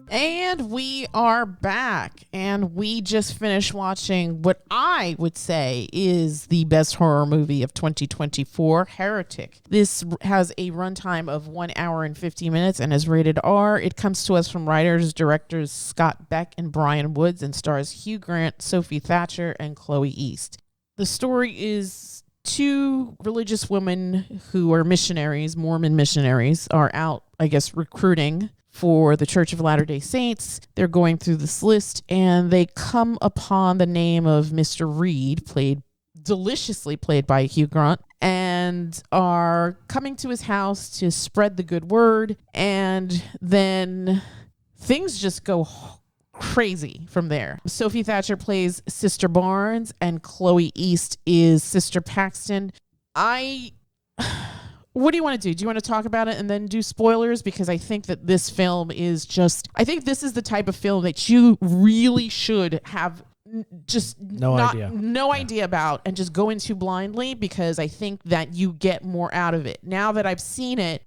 And we are back, and we just finished watching what I would say is the best horror movie of 2024, Heretic. This has a runtime of 1 hour and 50 minutes and is rated R. It comes to us from directors Scott Beck and Bryan Woods, and stars Hugh Grant, Sophie Thatcher, and Chloe East. The story is two religious women who are missionaries, Mormon missionaries, are out, I guess, recruiting for the Church of Latter-day Saints. They're going through this list, and they come upon the name of Mr. Reed, deliciously played by Hugh Grant, and are coming to his house to spread the good word, and then things just go crazy from there. Sophie Thatcher plays Sister Barnes, and Chloe East is Sister Paxton. What do you want to do? Do you want to talk about it and then do spoilers? Because I think that this film is I think this is the type of film that you really should have just no idea about and just go into blindly, because I think that you get more out of it. Now that I've seen it,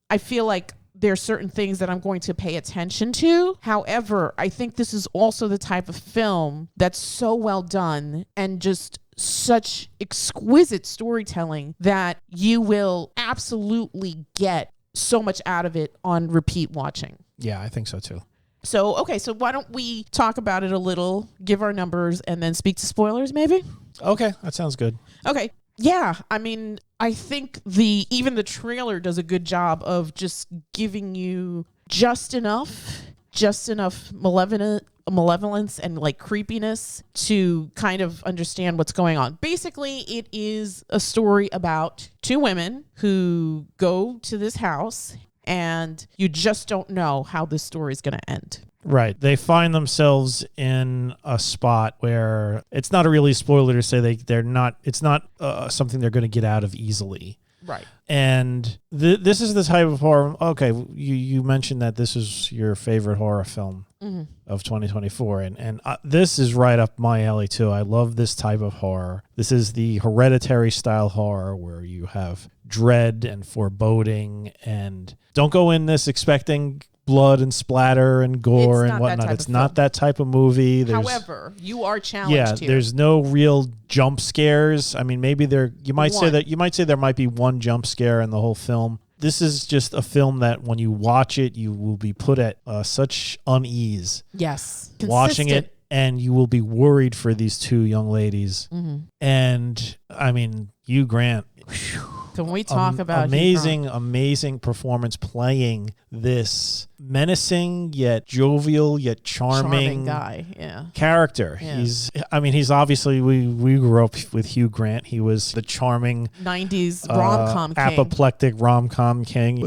I feel like there are certain things that I'm going to pay attention to. However, I think this is also the type of film that's so well done and just such exquisite storytelling that you will absolutely get so much out of it on repeat watching. Yeah, I think so too. So why don't we talk about it a little, give our numbers, and then speak to spoilers maybe? Okay, that sounds good. Okay. Yeah, I mean, I think even the trailer does a good job of just giving you just enough malevolence and like creepiness to kind of understand what's going on. Basically, it is a story about two women who go to this house, and you just don't know how this story is going to end. Right. They find themselves in a spot where it's not a really spoiler to say they're not, it's not something they're going to get out of easily. Right. And this is the type of horror. Okay, you mentioned that this is your favorite horror film of 2024, and this is right up my alley too. I love this type of horror. This is the Hereditary style horror where you have dread and foreboding, and don't go in this expecting blood and splatter and gore and whatnot. It's not that type of movie. However, you are challenged here. There's no real jump scares. I mean, maybe you might say there might be one jump scare in the whole film. This is just a film that when you watch it, you will be put at such unease. Yes. Watching it, and you will be worried for these two young ladies. Mm-hmm. And I mean, Hugh Grant. Can we talk about amazing performance playing this menacing yet jovial yet charming guy, character. Yeah. He's obviously we grew up with Hugh Grant. He was the charming 90s rom-com king. Apoplectic rom-com king.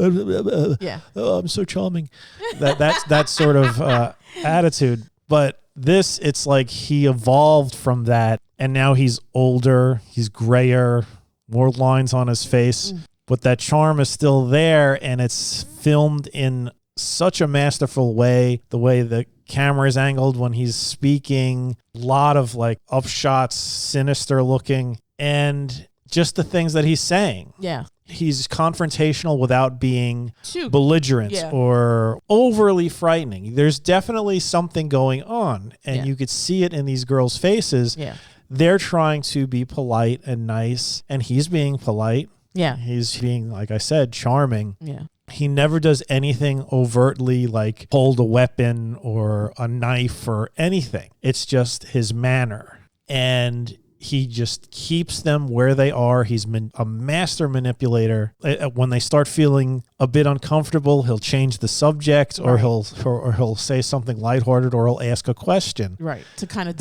Yeah. Oh, I'm so charming. That's that sort of attitude. But this, it's like he evolved from that, and now he's older, he's grayer, more lines on his face, but that charm is still there, and it's filmed in such a masterful way. The way the camera is angled when he's speaking, a lot of like upshots, sinister looking, and just the things that he's saying. Yeah. He's confrontational without being belligerent or overly frightening. There's definitely something going on, and you could see it in these girls' faces. Yeah. They're trying to be polite and nice, and he's being polite. Yeah. He's being, like I said, charming. Yeah. He never does anything overtly like hold a weapon or a knife or anything. It's just his manner. And he just keeps them where they are. He's a master manipulator. When they start feeling a bit uncomfortable, he'll change the subject, or he'll say something lighthearted, or he'll ask a question. Right, to kind of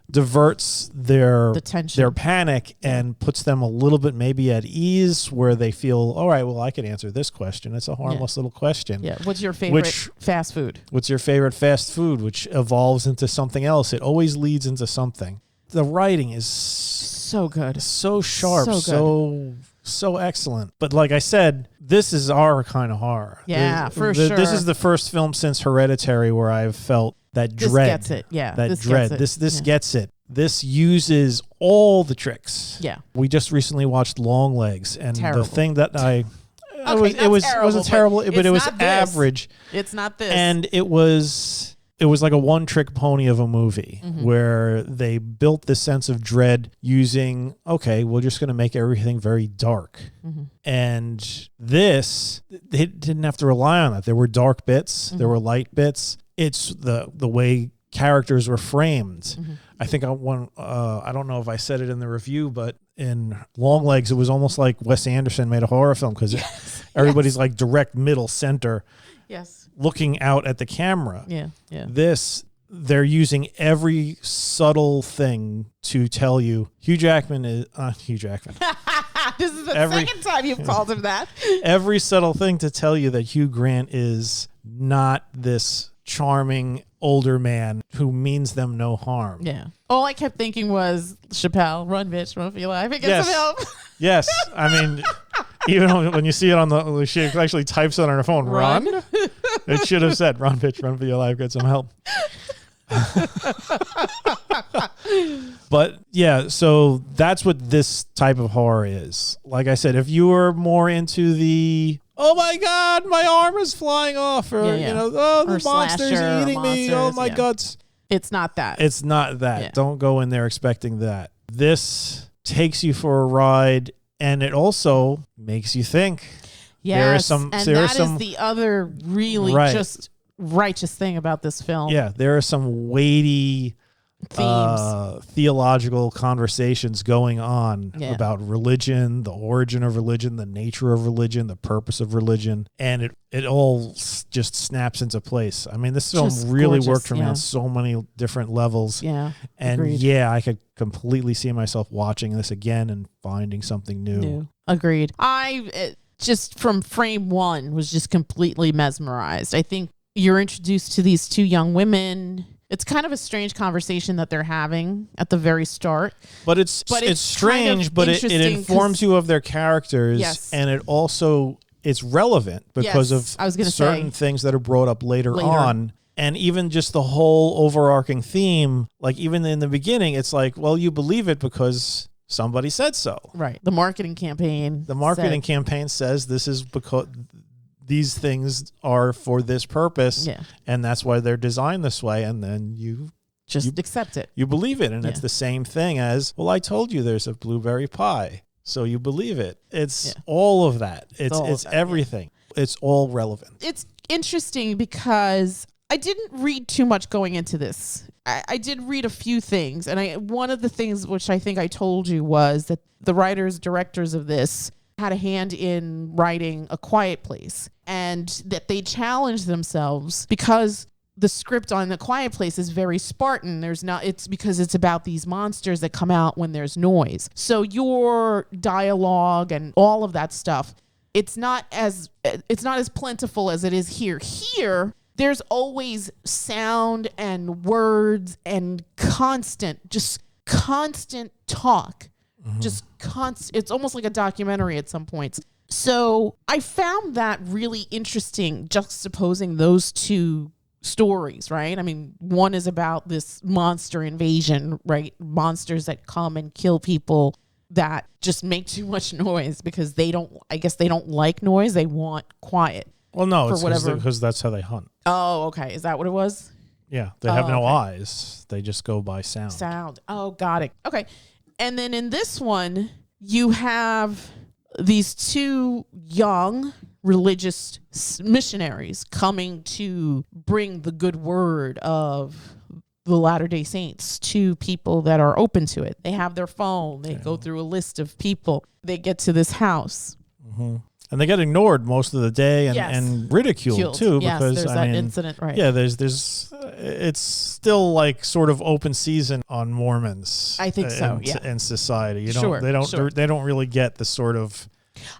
diverts their tension, their panic, and puts them a little bit maybe at ease, where they feel, all right, well, I can answer this question. It's a harmless little question. Yeah. What's your favorite fast food? What's your favorite fast food? Which evolves into something else. It always leads into something. The writing is so good, so sharp, so excellent. But like I said, this is our kind of horror. Yeah, for sure. This is the first film since Hereditary where I've felt that dread. This gets it. Yeah, that dread. This gets it. This uses all the tricks. Yeah. We just recently watched Long Legs, and terrible. The thing that it wasn't terrible, but it was average. It's not this. And it was it was like a one-trick pony of a movie where they built this sense of dread using, okay, we're just going to make everything very dark. And this, they didn't have to rely on that. There were dark bits. There were light bits. It's the way characters were framed. I think I don't know if I said it in the review, but in Longlegs, it was almost like Wes Anderson made a horror film because everybody's like direct middle center, looking out at the camera. This, they're using every subtle thing to tell you Hugh Jackman is Hugh Jackman. This is the second time you've called him that. Every subtle thing to tell you that Hugh Grant is not this charming older man who means them no harm. All I kept thinking was, Chappelle, run, bitch, run for your life. And get some help. Yes. I mean, even when you see it on the, she actually types it on her phone, run. It should have said, run, bitch, run for your life, get some help. But yeah, so that's what this type of horror is. Like I said, if you were more into the, oh my God, my arm is flying off, or you know, oh, the monster's eating me, oh my guts. It's not that. It's not that. Don't go in there expecting that. This takes you for a ride, and it also makes you think. There is some, and that is the other really just righteous thing about this film. Yeah, there are some weighty themes, theological conversations going on about religion, the origin of religion, the nature of religion, the purpose of religion, and it all just snaps into place. I mean, this film really worked for me on so many different levels. And agreed. I could completely see myself watching this again and finding something new. Agreed. I just from frame one was just completely mesmerized. I think you're introduced to these two young women. It's kind of a strange conversation that they're having at the very start. But it's strange, kind of but it informs you of their characters, and it also it's relevant because of certain things that are brought up later on. And even just the whole overarching theme, like even in the beginning, it's like, well, you believe it because somebody said so. Right. The marketing campaign. The marketing campaign says this is because these things are for this purpose, and that's why they're designed this way, and then you accept it. You believe it, and it's the same thing as, well, I told you there's a blueberry pie, so you believe it. It's all of that. It's everything. It's all relevant. It's interesting because I didn't read too much going into this. I did read a few things, and one of the things which I think I told you was that the writers, directors of this had a hand in writing A Quiet Place, and that they challenged themselves because the script on The Quiet Place is very Spartan. It's because it's about these monsters that come out when there's noise. So your dialogue and all of that stuff, it's not as plentiful as it is here. Here, there's always sound and words and constant talk. Just it's almost like a documentary at some points. So I found that really interesting, juxtaposing those two stories, right? I mean, one is about this monster invasion, right? Monsters that come and kill people that just make too much noise because they don't like noise. They want quiet. Well, no, it's because that's how they hunt. Oh, okay. Is that what it was? Yeah. They have no eyes. They just go by sound. Oh, got it. Okay. And then in this one, you have these two young religious missionaries coming to bring the good word of the Latter-day Saints to people that are open to it. They have their phone. They go through a list of people. They get to this house. And they get ignored most of the day and ridiculed too, because there's that incident, right? Yeah, there's it's still like sort of open season on Mormons. I think so. In society, they don't really get the sort of.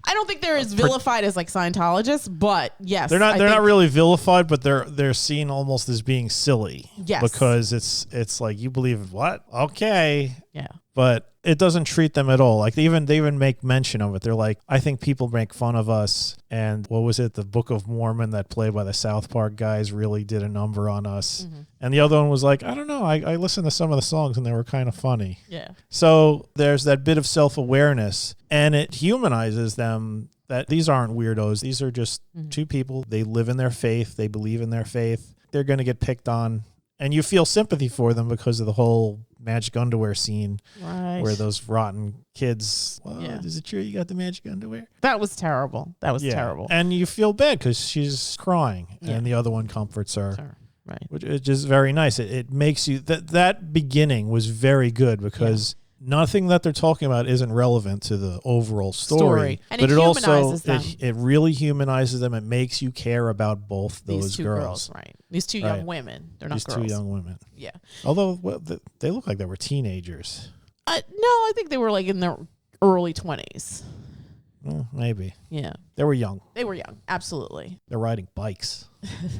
I don't think they're as vilified as like Scientologists, but yes, they're not really vilified, but they're seen almost as being silly. Yes, because it's like, you believe what? Okay, yeah, but it doesn't treat them at all. Like they even make mention of it. They're like, I think people make fun of us. And what was it? The Book of Mormon that played by the South Park guys really did a number on us. And the other one was like, I don't know. I listened to some of the songs and they were kind of funny. Yeah. So there's that bit of self-awareness, and it humanizes them that these aren't weirdos. These are just two people. They live in their faith. They believe in their faith. They're going to get picked on And you feel sympathy for them because of the whole magic underwear scene, right, where those rotten kids, Yeah. is it true you got the magic underwear? That was terrible. That was terrible. And you feel bad because she's crying, Yeah. and the other one comforts her. Sure. Right. Which is just very nice. It makes you that beginning was very good because nothing that they're talking about isn't relevant to the overall story. And but it also humanizes them. it really humanizes them. It makes you care about both those These two girls, right? These two young women. They're not These girls. two young women. Yeah. Although they look like they were teenagers. No, I think they were like in their early 20s. Maybe. Yeah. They were young. They were young. Absolutely. They're riding bikes.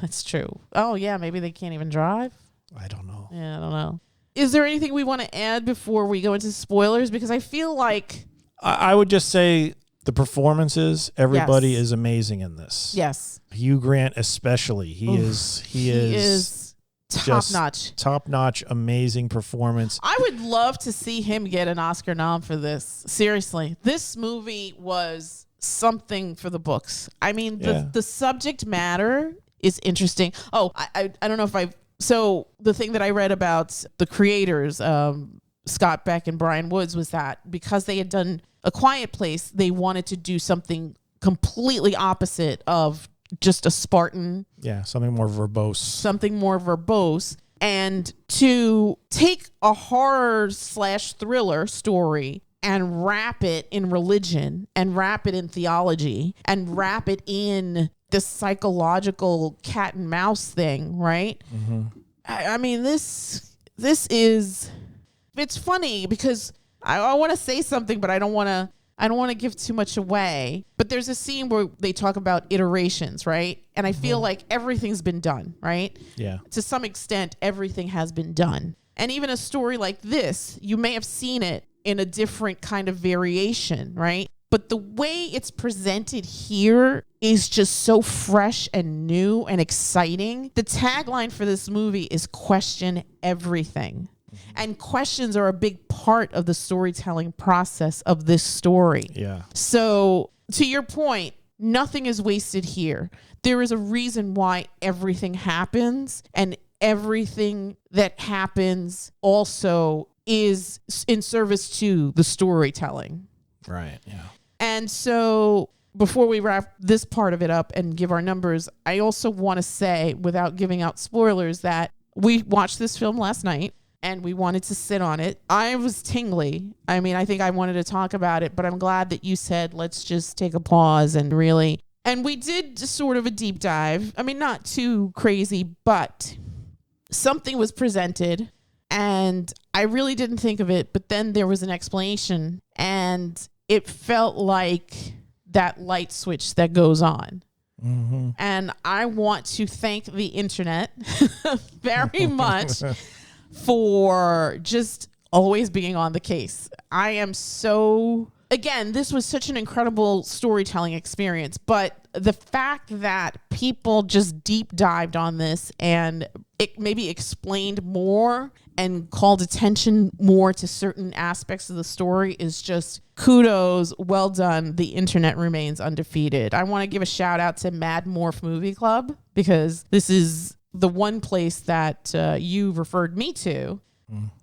That's true. Oh, yeah. Maybe they can't even drive. I don't know. Yeah, I don't know. Is there anything we want to add before we go into spoilers? Because I feel like... I would just say the performances, everybody is amazing in this. Yes. Hugh Grant especially. He is top-notch. Top-notch, amazing performance. I would love to see him get an Oscar nom for this. Seriously. This movie was something for the books. I mean, the subject matter is interesting. Oh, I don't know if I've... So the thing that I read about the creators, Scott Beck and Bryan Woods, was that because they had done A Quiet Place, they wanted to do something completely opposite of just a Spartan. Yeah, something more verbose. And to take a horror/thriller story and wrap it in religion and wrap it in theology and wrap it in the psychological cat and mouse thing, right? Mm-hmm. I mean, this is, it's funny because I want to say something, but I don't want to give too much away. But there's a scene where they talk about iterations, right? And I feel like everything's been done, right? Yeah. To some extent, everything has been done. And even a story like this, you may have seen it in a different kind of variation, right? But the way it's presented here is just so fresh and new and exciting. The tagline for this movie is question everything. And questions are a big part of the storytelling process of this story. Yeah. So to your point, nothing is wasted here. There is a reason why everything happens, and everything that happens also is in service to the storytelling. Right. Yeah. And so before we wrap this part of it up and give our numbers, I also want to say, without giving out spoilers, that we watched this film last night and we wanted to sit on it. I was tingly. I mean, I think I wanted to talk about it, but I'm glad that you said, let's just take a pause and really... And we did just sort of a deep dive. I mean, not too crazy, but something was presented and I really didn't think of it, but then there was an explanation and it felt like that light switch that goes on. Mm-hmm. And I want to thank the internet very much for just always being on the case. I am so... Again, this was such an incredible storytelling experience, but the fact that people just deep dived on this and it maybe explained more and called attention more to certain aspects of the story is just kudos. Well done. The internet remains undefeated. I want to give a shout out to Mad Morph Movie Club because this is the one place that you referred me to,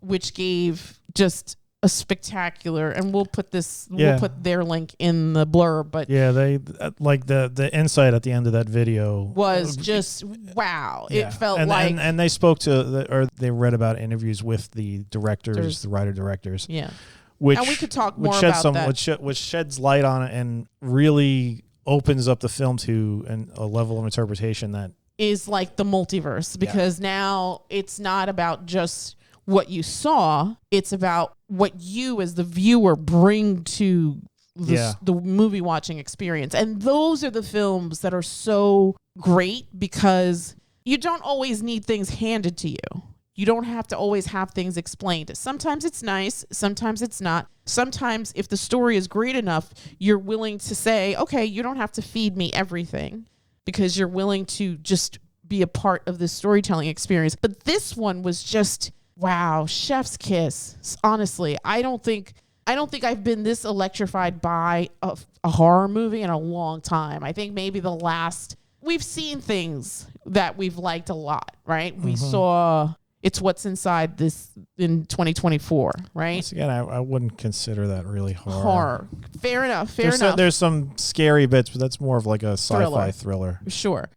which gave just a spectacular, and we'll put their link in the blurb, but yeah, they like the insight at the end of that video was just wow. Yeah. It felt and they spoke to or they read about interviews with the directors, the writer directors. Yeah. Which, and we could talk more about that. Which sheds light on it and really opens up the film to a level of interpretation that is like the multiverse, because now it's not about just what you saw, it's about what you as the viewer bring to the movie watching experience. And those are the films that are so great because you don't always need things handed to you. You don't have to always have things explained. Sometimes it's nice, sometimes it's not. Sometimes if the story is great enough, you're willing to say, okay, you don't have to feed me everything, because you're willing to just be a part of the storytelling experience. But this one was just... wow, chef's kiss. Honestly, I don't think I've been this electrified by a horror movie in a long time. I think maybe we've seen things that we've liked a lot, right? Mm-hmm. We saw It's what's inside this in 2024, right? Once again, I wouldn't consider that really horror. Horror. Fair enough. There's some scary bits, but that's more of like a sci-fi thriller. Sure.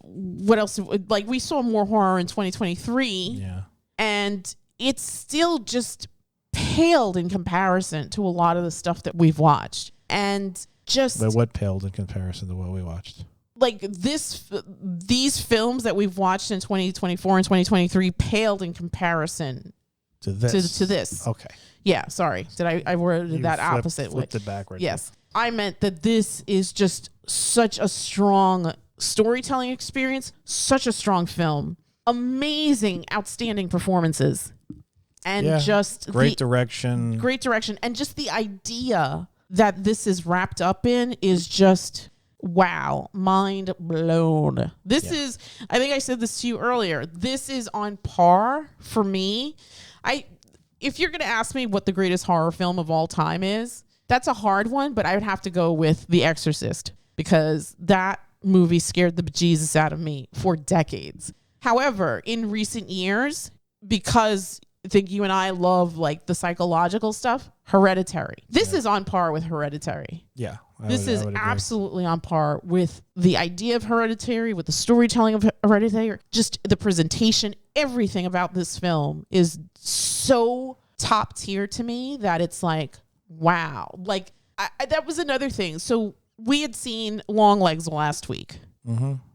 What else? Like, we saw more horror in 2023. Yeah. And it's still just paled in comparison to a lot of the stuff that we've watched. And just... But what paled in comparison to what we watched? Like, these films that we've watched in 2024 and 2023 paled in comparison to this. To this. Okay. Yeah, sorry. I worded that opposite? Flipped it backwards. Yes. I meant that this is just such a strong storytelling experience, such a strong film, amazing, outstanding performances, and just great direction, and just the idea that this is wrapped up in is just... wow, mind blown. This is, I think I said this to you earlier, this is on par for me. If you're going to ask me what the greatest horror film of all time is, that's a hard one, but I would have to go with The Exorcist, because that movie scared the bejesus out of me for decades. However, in recent years, because I think you and I love like the psychological stuff, Hereditary. This is on par with Hereditary. Yeah. This is absolutely on par with the idea of Hereditary, with the storytelling of Hereditary, just the presentation, everything about this film is so top tier to me that it's like, wow. Like, that was another thing. So we had seen Longlegs last week,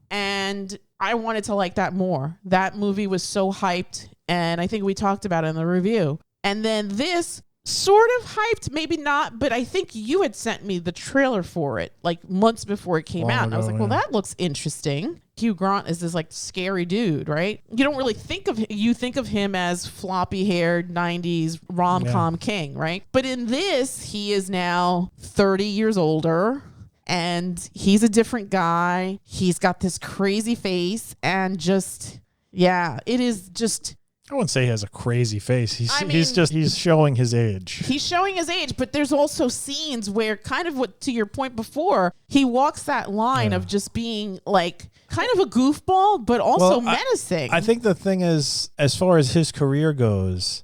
and I wanted to like that more. That movie was so hyped, and I think we talked about it in the review. And then this... sort of hyped, maybe not, but I think you had sent me the trailer for it like months before it came out. And I was like, well, that looks interesting. Hugh Grant is this like scary dude, right? You don't really think of him. You think of him as floppy haired 90s rom-com king, right? But in this, he is now 30 years older and he's a different guy. He's got this crazy face and just, yeah, it is just... I wouldn't say he has a crazy face. He's showing his age. He's showing his age, but there's also scenes where, kind of what to your point before, he walks that line of just being like kind of a goofball, but also menacing. I think the thing is, as far as his career goes,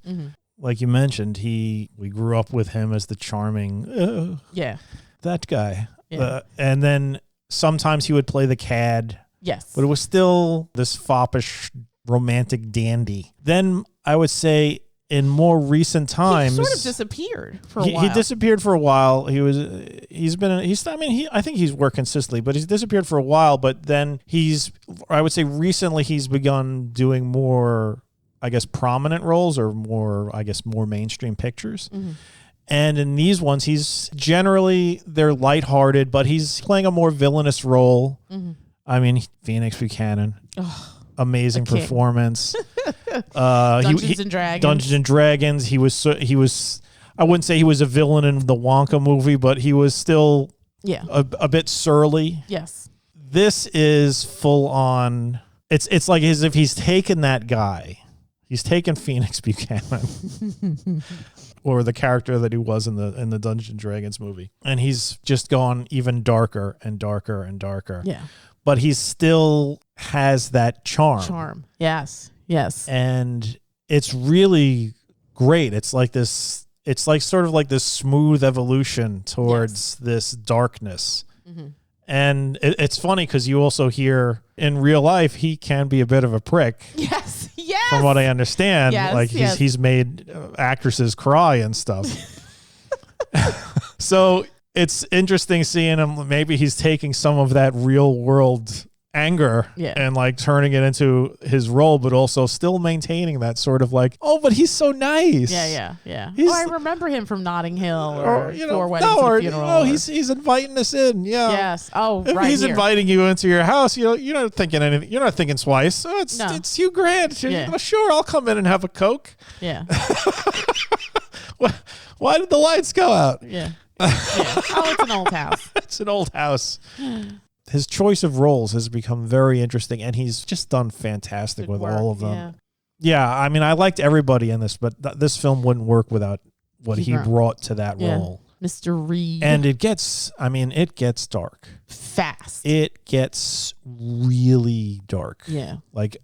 like you mentioned, we grew up with him as the charming, that guy. Yeah. And then sometimes he would play the cad. Yes. But it was still this foppish romantic dandy. Then I would say in more recent times, he sort of disappeared for a while. He disappeared for a while. I think he's worked consistently, but he's disappeared for a while. But then I would say recently he's begun doing more, I guess, prominent roles or more mainstream pictures. And in these ones, they're lighthearted, but he's playing a more villainous role. I mean, Phoenix Buchanan. Amazing performance. Dungeons and Dragons. Dungeons and Dragons. He was. I wouldn't say he was a villain in the Wonka movie, but he was still a bit surly. Yes. This is full on. It's like as if he's taken that guy. He's taken Phoenix Buchanan, or the character that he was in the Dungeons and Dragons movie, and he's just gone even darker and darker and darker. Yeah. But he still has that charm. Yes. And it's really great. It's like sort of like this smooth evolution towards this darkness. And it's funny because you also hear in real life, he can be a bit of a prick. Yes. From what I understand, he's made actresses cry and stuff. So it's interesting seeing him. Maybe he's taking some of that real world anger and like turning it into his role, but also still maintaining that sort of like, oh, but he's so nice. Yeah. I remember him from Notting Hill or Four Weddings and a Funeral. Oh, he's inviting us in. Yeah. Yes. Oh, if right. He's inviting you into your house. You're not thinking anything. You're not thinking twice. Oh, it's Hugh Grant. Yeah. Sure, I'll come in and have a Coke. Yeah. Why did the lights go out? Yeah. Oh, it's an old house. It's an old house. His choice of roles has become very interesting, and he's just done fantastic with all of them. Yeah, I mean, I liked everybody in this, but this film wouldn't work without what he brought to that role. Mr. Reed. And it gets dark. Fast. It gets really dark. Yeah. Like,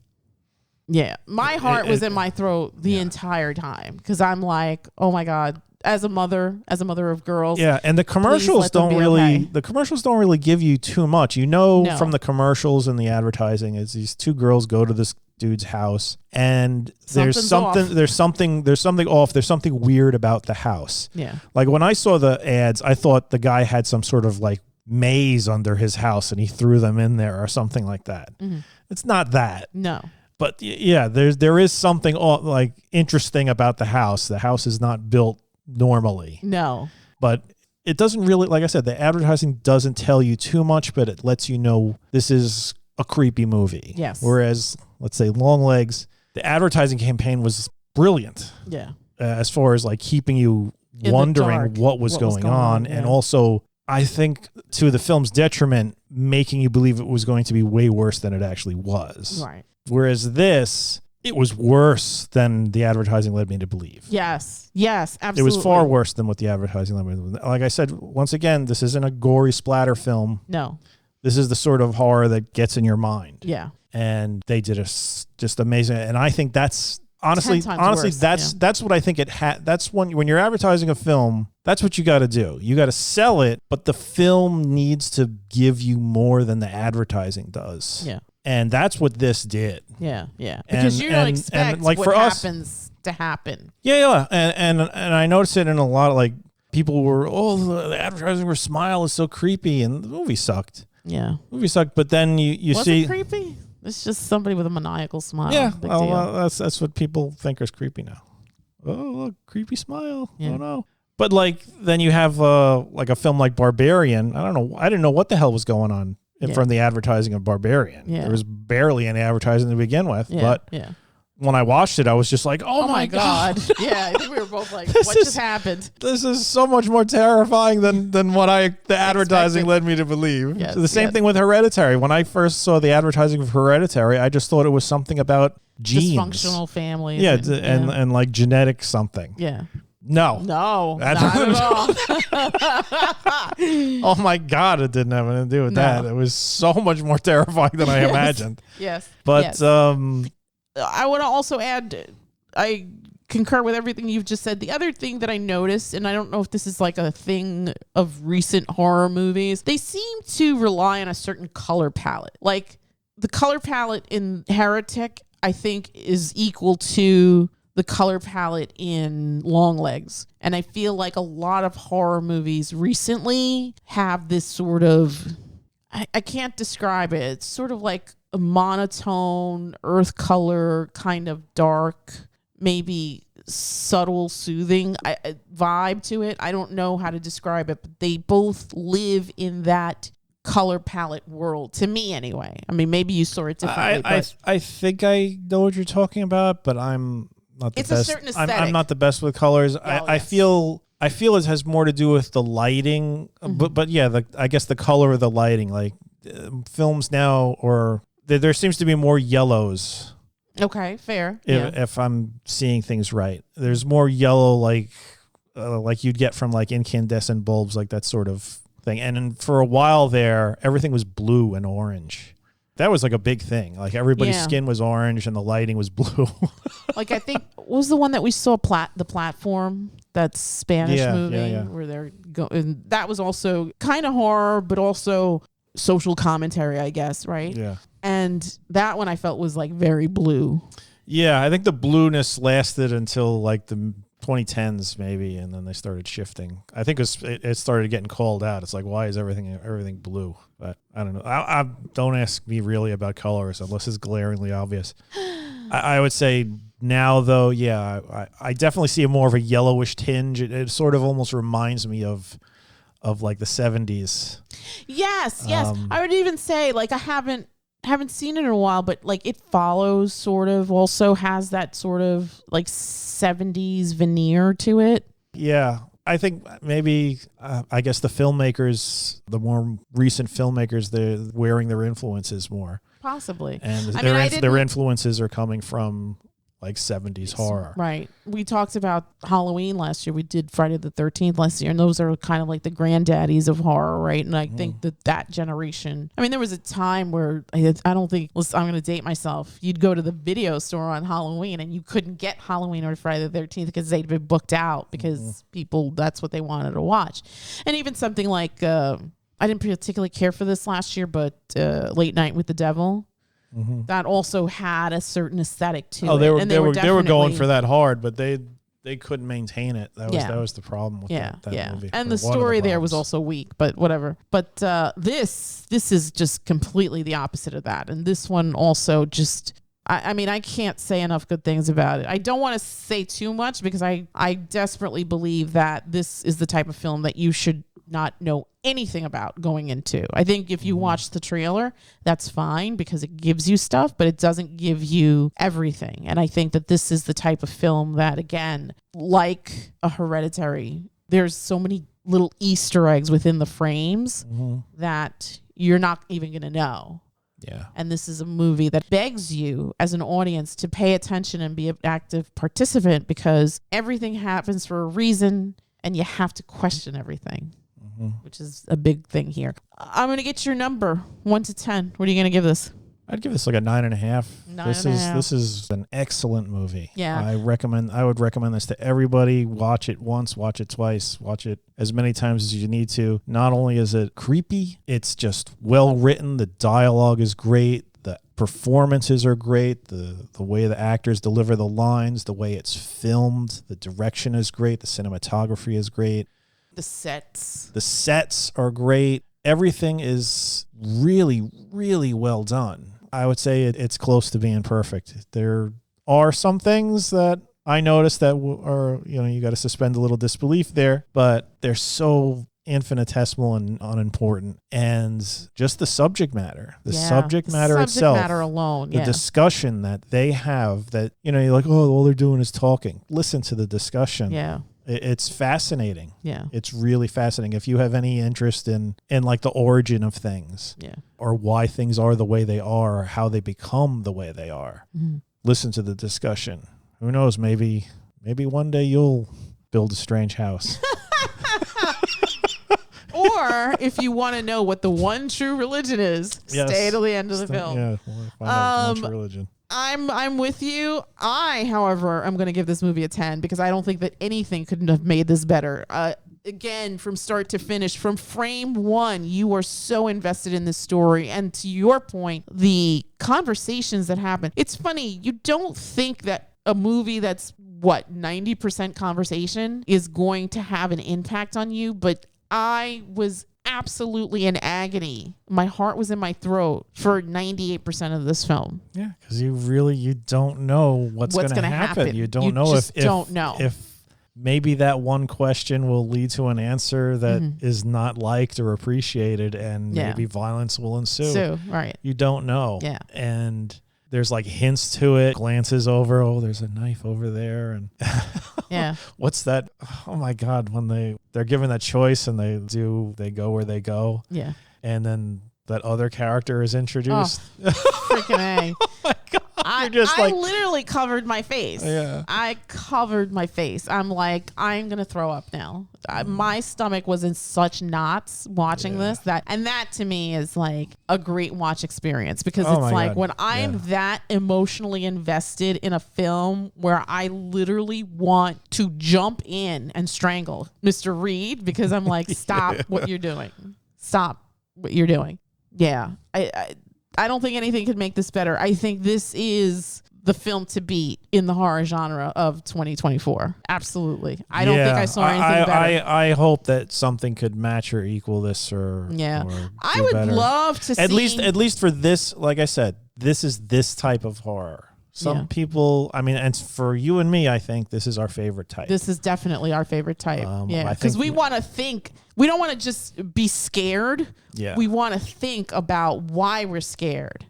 Yeah. My heart was in my throat the entire time because I'm like, oh my God, as a mother of girls. Yeah, and the commercials don't really give you too much. From the commercials and the advertising is these two girls go to this dude's house and there's something off. There's something weird about the house. Yeah. Like when I saw the ads, I thought the guy had some sort of like maze under his house and he threw them in there or something like that. Mm-hmm. It's not that. No. But yeah, there is something like interesting about the house. The house is not built normally. No. But it doesn't really, like I said, the advertising doesn't tell you too much, but it lets you know this is a creepy movie. Yes. Whereas, let's say Longlegs, the advertising campaign was brilliant. Yeah. As far as like keeping you wondering what was going on. Yeah. And also, I think to the film's detriment, making you believe it was going to be way worse than it actually was. Right. Whereas this, it was worse than the advertising led me to believe. Yes. Yes, absolutely. It was far worse than what the advertising led me to believe. Like I said, once again, this isn't a gory splatter film. No. This is the sort of horror that gets in your mind. Yeah. And they did just amazing. And I think that's honestly worse. that's what I think it had. That's when you're advertising a film, that's what you got to do. You got to sell it, but the film needs to give you more than the advertising does. Yeah. And that's what this did. Yeah, yeah. Because you don't expect like what for happens to happen. Yeah. And I noticed it in a lot of like people were, the advertising for Smile is so creepy, and the movie sucked. Yeah. The movie sucked, but then you see it creepy? It's just somebody with a maniacal smile. Yeah. That's what people think is creepy now. Oh, look, creepy smile. Yeah. Oh no. But like then you have like a film like Barbarian. I don't know. I didn't know what the hell was going on from the advertising of Barbarian. Yeah. There was barely any advertising to begin with. Yeah. But when I watched it, I was just like, oh my God. Yeah, I think we were both like, what just happened? This is so much more terrifying than what the advertising led me to believe. Yes, so the same thing with Hereditary. When I first saw the advertising of Hereditary, I just thought it was something about genes. Dysfunctional families. Yeah, and like genetic something. Yeah. No, not at all. Oh my God, it didn't have anything to do with that. It was so much more terrifying than I imagined. Yes. But I want to also add, I concur with everything you've just said. The other thing that I noticed, and I don't know if this is like a thing of recent horror movies, they seem to rely on a certain color palette. Like the color palette in Heretic, I think, is equal to the color palette in Longlegs. And I feel like a lot of horror movies recently have this sort of, I can't describe it. It's sort of like a monotone, earth color, kind of dark, maybe subtle, soothing vibe to it. I don't know how to describe it, but they both live in that color palette world, to me anyway. I mean, maybe you saw it differently. I think I know what you're talking about, but I'm not the best. It's a certain aesthetic. I'm not the best with colors. I feel it has more to do with the lighting, but yeah, I guess the color of the lighting, like films now, or there seems to be more yellows. Okay, fair. If I'm seeing things right, there's more yellow, like you'd get from like incandescent bulbs, like that sort of thing. And then for a while there, everything was blue and orange. That was like a big thing. Like everybody's skin was orange and the lighting was blue. Like I think, what was the one that we saw, the Platform, that Spanish movie where they're going. That was also kind of horror, but also social commentary, I guess, right? Yeah. And that one I felt was like very blue. Yeah, I think the blueness lasted until like the 2010s maybe, and then they started shifting. I think it started getting called out. It's like, why is everything blue? But I don't know. I don't ask me really about colors unless it's glaringly obvious. I would say now though, I definitely see more of a yellowish tinge. It sort of almost reminds me of like the 70s. Yes. I would even say like I haven't seen it in a while, but like It Follows sort of also has that sort of like 70s veneer to it. Yeah. I think maybe, I guess the filmmakers, the more recent filmmakers, they're wearing their influences more. Possibly. And their influences are coming from like 70s horror. Right. We talked about Halloween last year. We did Friday the 13th last year, and those are kind of like the granddaddies of horror, right? And I think that generation, I mean, there was a time where I don't think, I'm going to date myself. You'd go to the video store on Halloween and you couldn't get Halloween or Friday the 13th because they'd been booked out because people, that's what they wanted to watch. And even something like, I didn't particularly care for this last year, but Late Night with the Devil. That also had a certain aesthetic to it. They were going for that hard, but they couldn't maintain it. That was the problem with that movie. And the story there was also weak, but whatever. But this is just completely the opposite of that. And this one also just, I mean, I can't say enough good things about it. I don't want to say too much because I desperately believe that this is the type of film that you should not know anything about going into. I think if you watch the trailer, that's fine because it gives you stuff, but it doesn't give you everything. And I think that this is the type of film that, again, like a Hereditary, there's so many little Easter eggs within the frames that you're not even going to know. Yeah. And this is a movie that begs you as an audience to pay attention and be an active participant because everything happens for a reason and you have to question everything. Which is a big thing here. I'm going to get your number, 1 to 10. What are you going to give this? I'd give this like a 9.5. This is an excellent movie. Yeah. I would recommend this to everybody. Watch it once, watch it twice, watch it as many times as you need to. Not only is it creepy, it's just well written. The dialogue is great. The performances are great. The way the actors deliver the lines, the way it's filmed, the direction is great. The cinematography is great. The sets are great. Everything is really, really well done. I would say it's close to being perfect. There are some things that I noticed that are, you got to suspend a little disbelief there, but they're so infinitesimal and unimportant. And just the subject matter, subject matter itself, matter alone, the discussion that they have that, you're like, oh, all they're doing is talking. Listen to the discussion. Yeah. It's fascinating. Yeah. It's really fascinating. If you have any interest in like the origin of things or why things are the way they are or how they become the way they are, listen to the discussion. Who knows? Maybe one day you'll build a strange house. Or if you want to know what the one true religion is, stay till the end of the film. Yeah, we'll find out the one true religion. I'm with you. I, however, am going to give this movie a 10 because I don't think that anything could have made this better. Again, from start to finish, from frame one, you are so invested in this story. And to your point, the conversations that happen. It's funny. You don't think that a movie that's 90% conversation is going to have an impact on you, but I was absolutely in agony. My heart was in my throat for 98% of this film. Yeah, because you don't know what's going to happen. You don't know if maybe that one question will lead to an answer that is not liked or appreciated, and maybe violence will ensue. Right. You don't know. Yeah. And there's like hints to it, glances over, oh, there's a knife over there. And what's that? Oh my God, when they're given that choice and they go where they go. Yeah. And then that other character is introduced. Oh, freaking A. Oh my God. I literally covered my face. Yeah. I covered my face. I'm like, I'm going to throw up now. My stomach was in such knots watching this that to me is like a great watch experience because it's like when I'm that emotionally invested in a film where I literally want to jump in and strangle Mr. Reed because I'm like, stop what you're doing. Stop what you're doing. Yeah. I don't think anything could make this better. I think this is the film to beat in the horror genre of 2024. Absolutely. I don't think I saw anything better. I hope that something could match or equal this or I would better. Love to at see at least for this, like I said, this is this type of horror. Some people, I mean, and for you and me, I think this is our favorite type. This is definitely our favorite type. Because we want to think. We don't want to just be scared. Yeah. We want to think about why we're scared.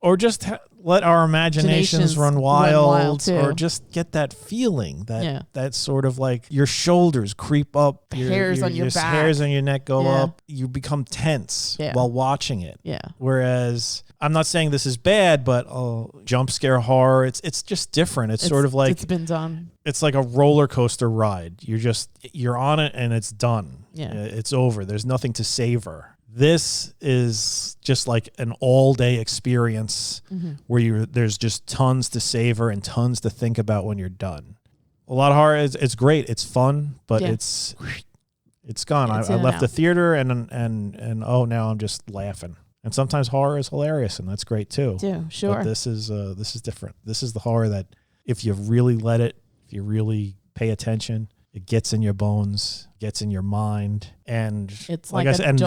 Or just let our imaginations run wild or just get that feeling that sort of like your shoulders creep up. Hairs on your back. Hairs on your neck go up. You become tense while watching it. Yeah. Whereas I'm not saying this is bad, but jump scare horror, it's just different. It's sort of like it's been done. It's like a roller coaster ride. You're on it and it's done. Yeah. It's over. There's nothing to savor. This is just like an all-day experience where there's just tons to savor and tons to think about when you're done. A lot of horror it's great. It's fun, but it's gone. I left the theater and now I'm just laughing. And sometimes horror is hilarious, and that's great too. Yeah, sure. But this is different. This is the horror that if you really let it, if you really pay attention, it gets in your bones, gets in your mind, and it's like I said,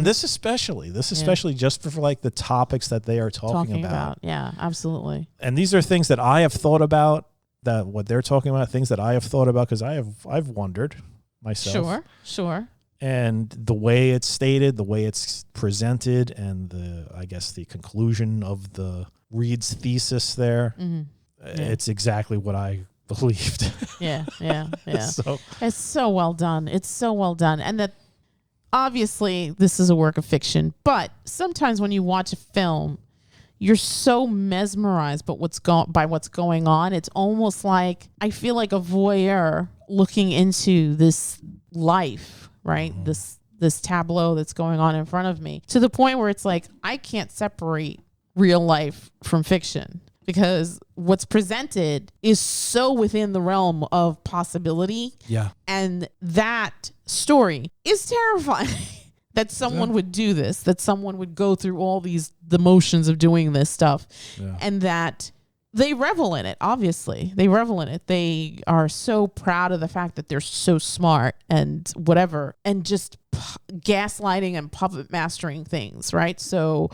this especially just for like the topics that they are talking about. Yeah, absolutely. And these are things that I have thought about. That what they're talking about, things that I have thought about because I've wondered myself. Sure. And the way it's stated, the way it's presented, and the conclusion of the Reed's thesis there, it's exactly what I believed. Yeah. So it's so well done. It's so well done. And that obviously this is a work of fiction, but sometimes when you watch a film, you're so mesmerized by what's going on. It's almost like I feel like a voyeur looking into this life, right? This tableau that's going on in front of me, to the point where it's like I can't separate real life from fiction, because what's presented is so within the realm of possibility. Yeah. And that story is terrifying. That someone would do this, that someone would go through all the motions of doing this stuff, and that they revel in it. Obviously, they revel in it. They are so proud of the fact that they're so smart and whatever, and just gaslighting and puppet mastering things, right? So,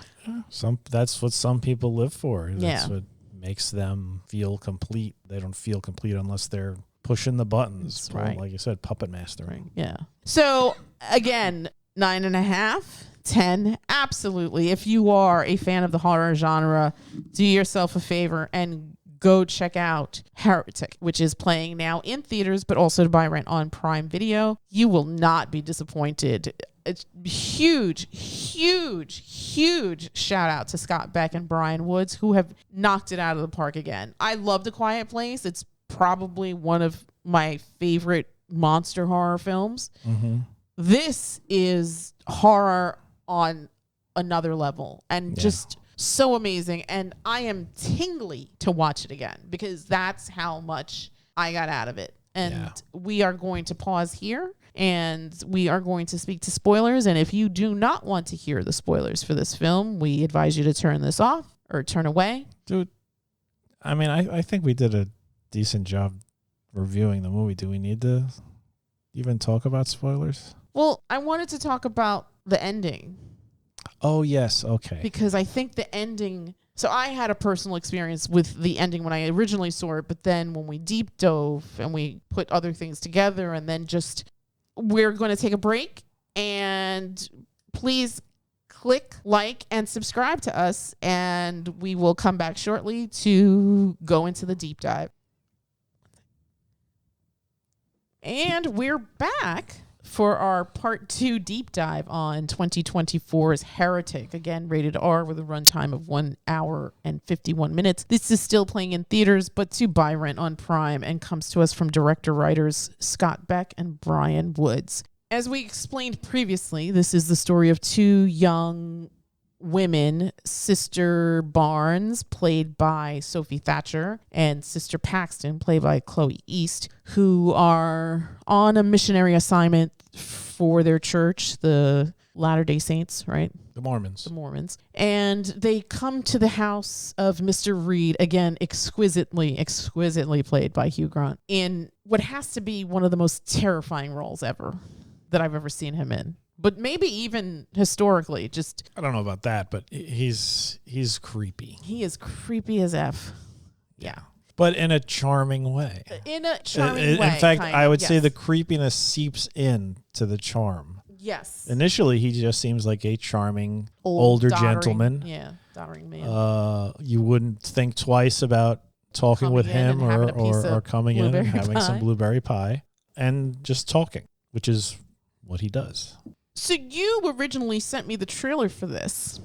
that's what some people live for. That's what makes them feel complete. They don't feel complete unless they're pushing the buttons, right? Like you said, puppet mastering. Yeah. So again, 9.5, 10, absolutely. If you are a fan of the horror genre, do yourself a favor and go check out Heretic, which is playing now in theaters, but also to buy rent on Prime Video. You will not be disappointed. It's huge shout out to Scott Beck and Bryan Woods, who have knocked it out of the park again. I love The Quiet Place. It's probably one of my favorite monster horror films. This is horror on another level, and just so amazing. And I am tingly to watch it again, because that's how much I got out of it. And we are going to pause here, and we are going to speak to spoilers. And if you do not want to hear the spoilers for this film, we advise you to turn this off or turn away. Dude, I mean, I think we did a decent job reviewing the movie. Do we need to even talk about spoilers? Well, I wanted to talk about the ending. Oh, yes. Okay. Because I think the ending... So I had a personal experience with the ending when I originally saw it, but then when we deep dove and we put other things together, and then we're going to take a break, and please click like and subscribe to us, and we will come back shortly to go into the deep dive. And we're back for our part 2 deep dive on 2024's Heretic, again rated R with a runtime of 1 hour and 51 minutes. This is still playing in theaters, but to buy rent on Prime, and comes to us from director-writers Scott Beck and Bryan Woods. As we explained previously, this is the story of 2 young women, Sister Barnes, played by Sophie Thatcher, and Sister Paxton, played by Chloe East, who are on a missionary assignment for their church, the Latter-day Saints, right? The Mormons. And they come to the house of Mr. Reed, again, exquisitely played by Hugh Grant, in what has to be one of the most terrifying roles ever that I've ever seen him in. But maybe even historically, I don't know about that, but he's creepy. He is creepy as F. Yeah. But in a charming way. In fact, I would say the creepiness seeps in to the charm. Yes. Initially, he just seems like a charming, older gentleman. Yeah, doddering man. You wouldn't think twice about talking with him or coming in and having some blueberry pie and just talking, which is what he does. So you originally sent me the trailer for this.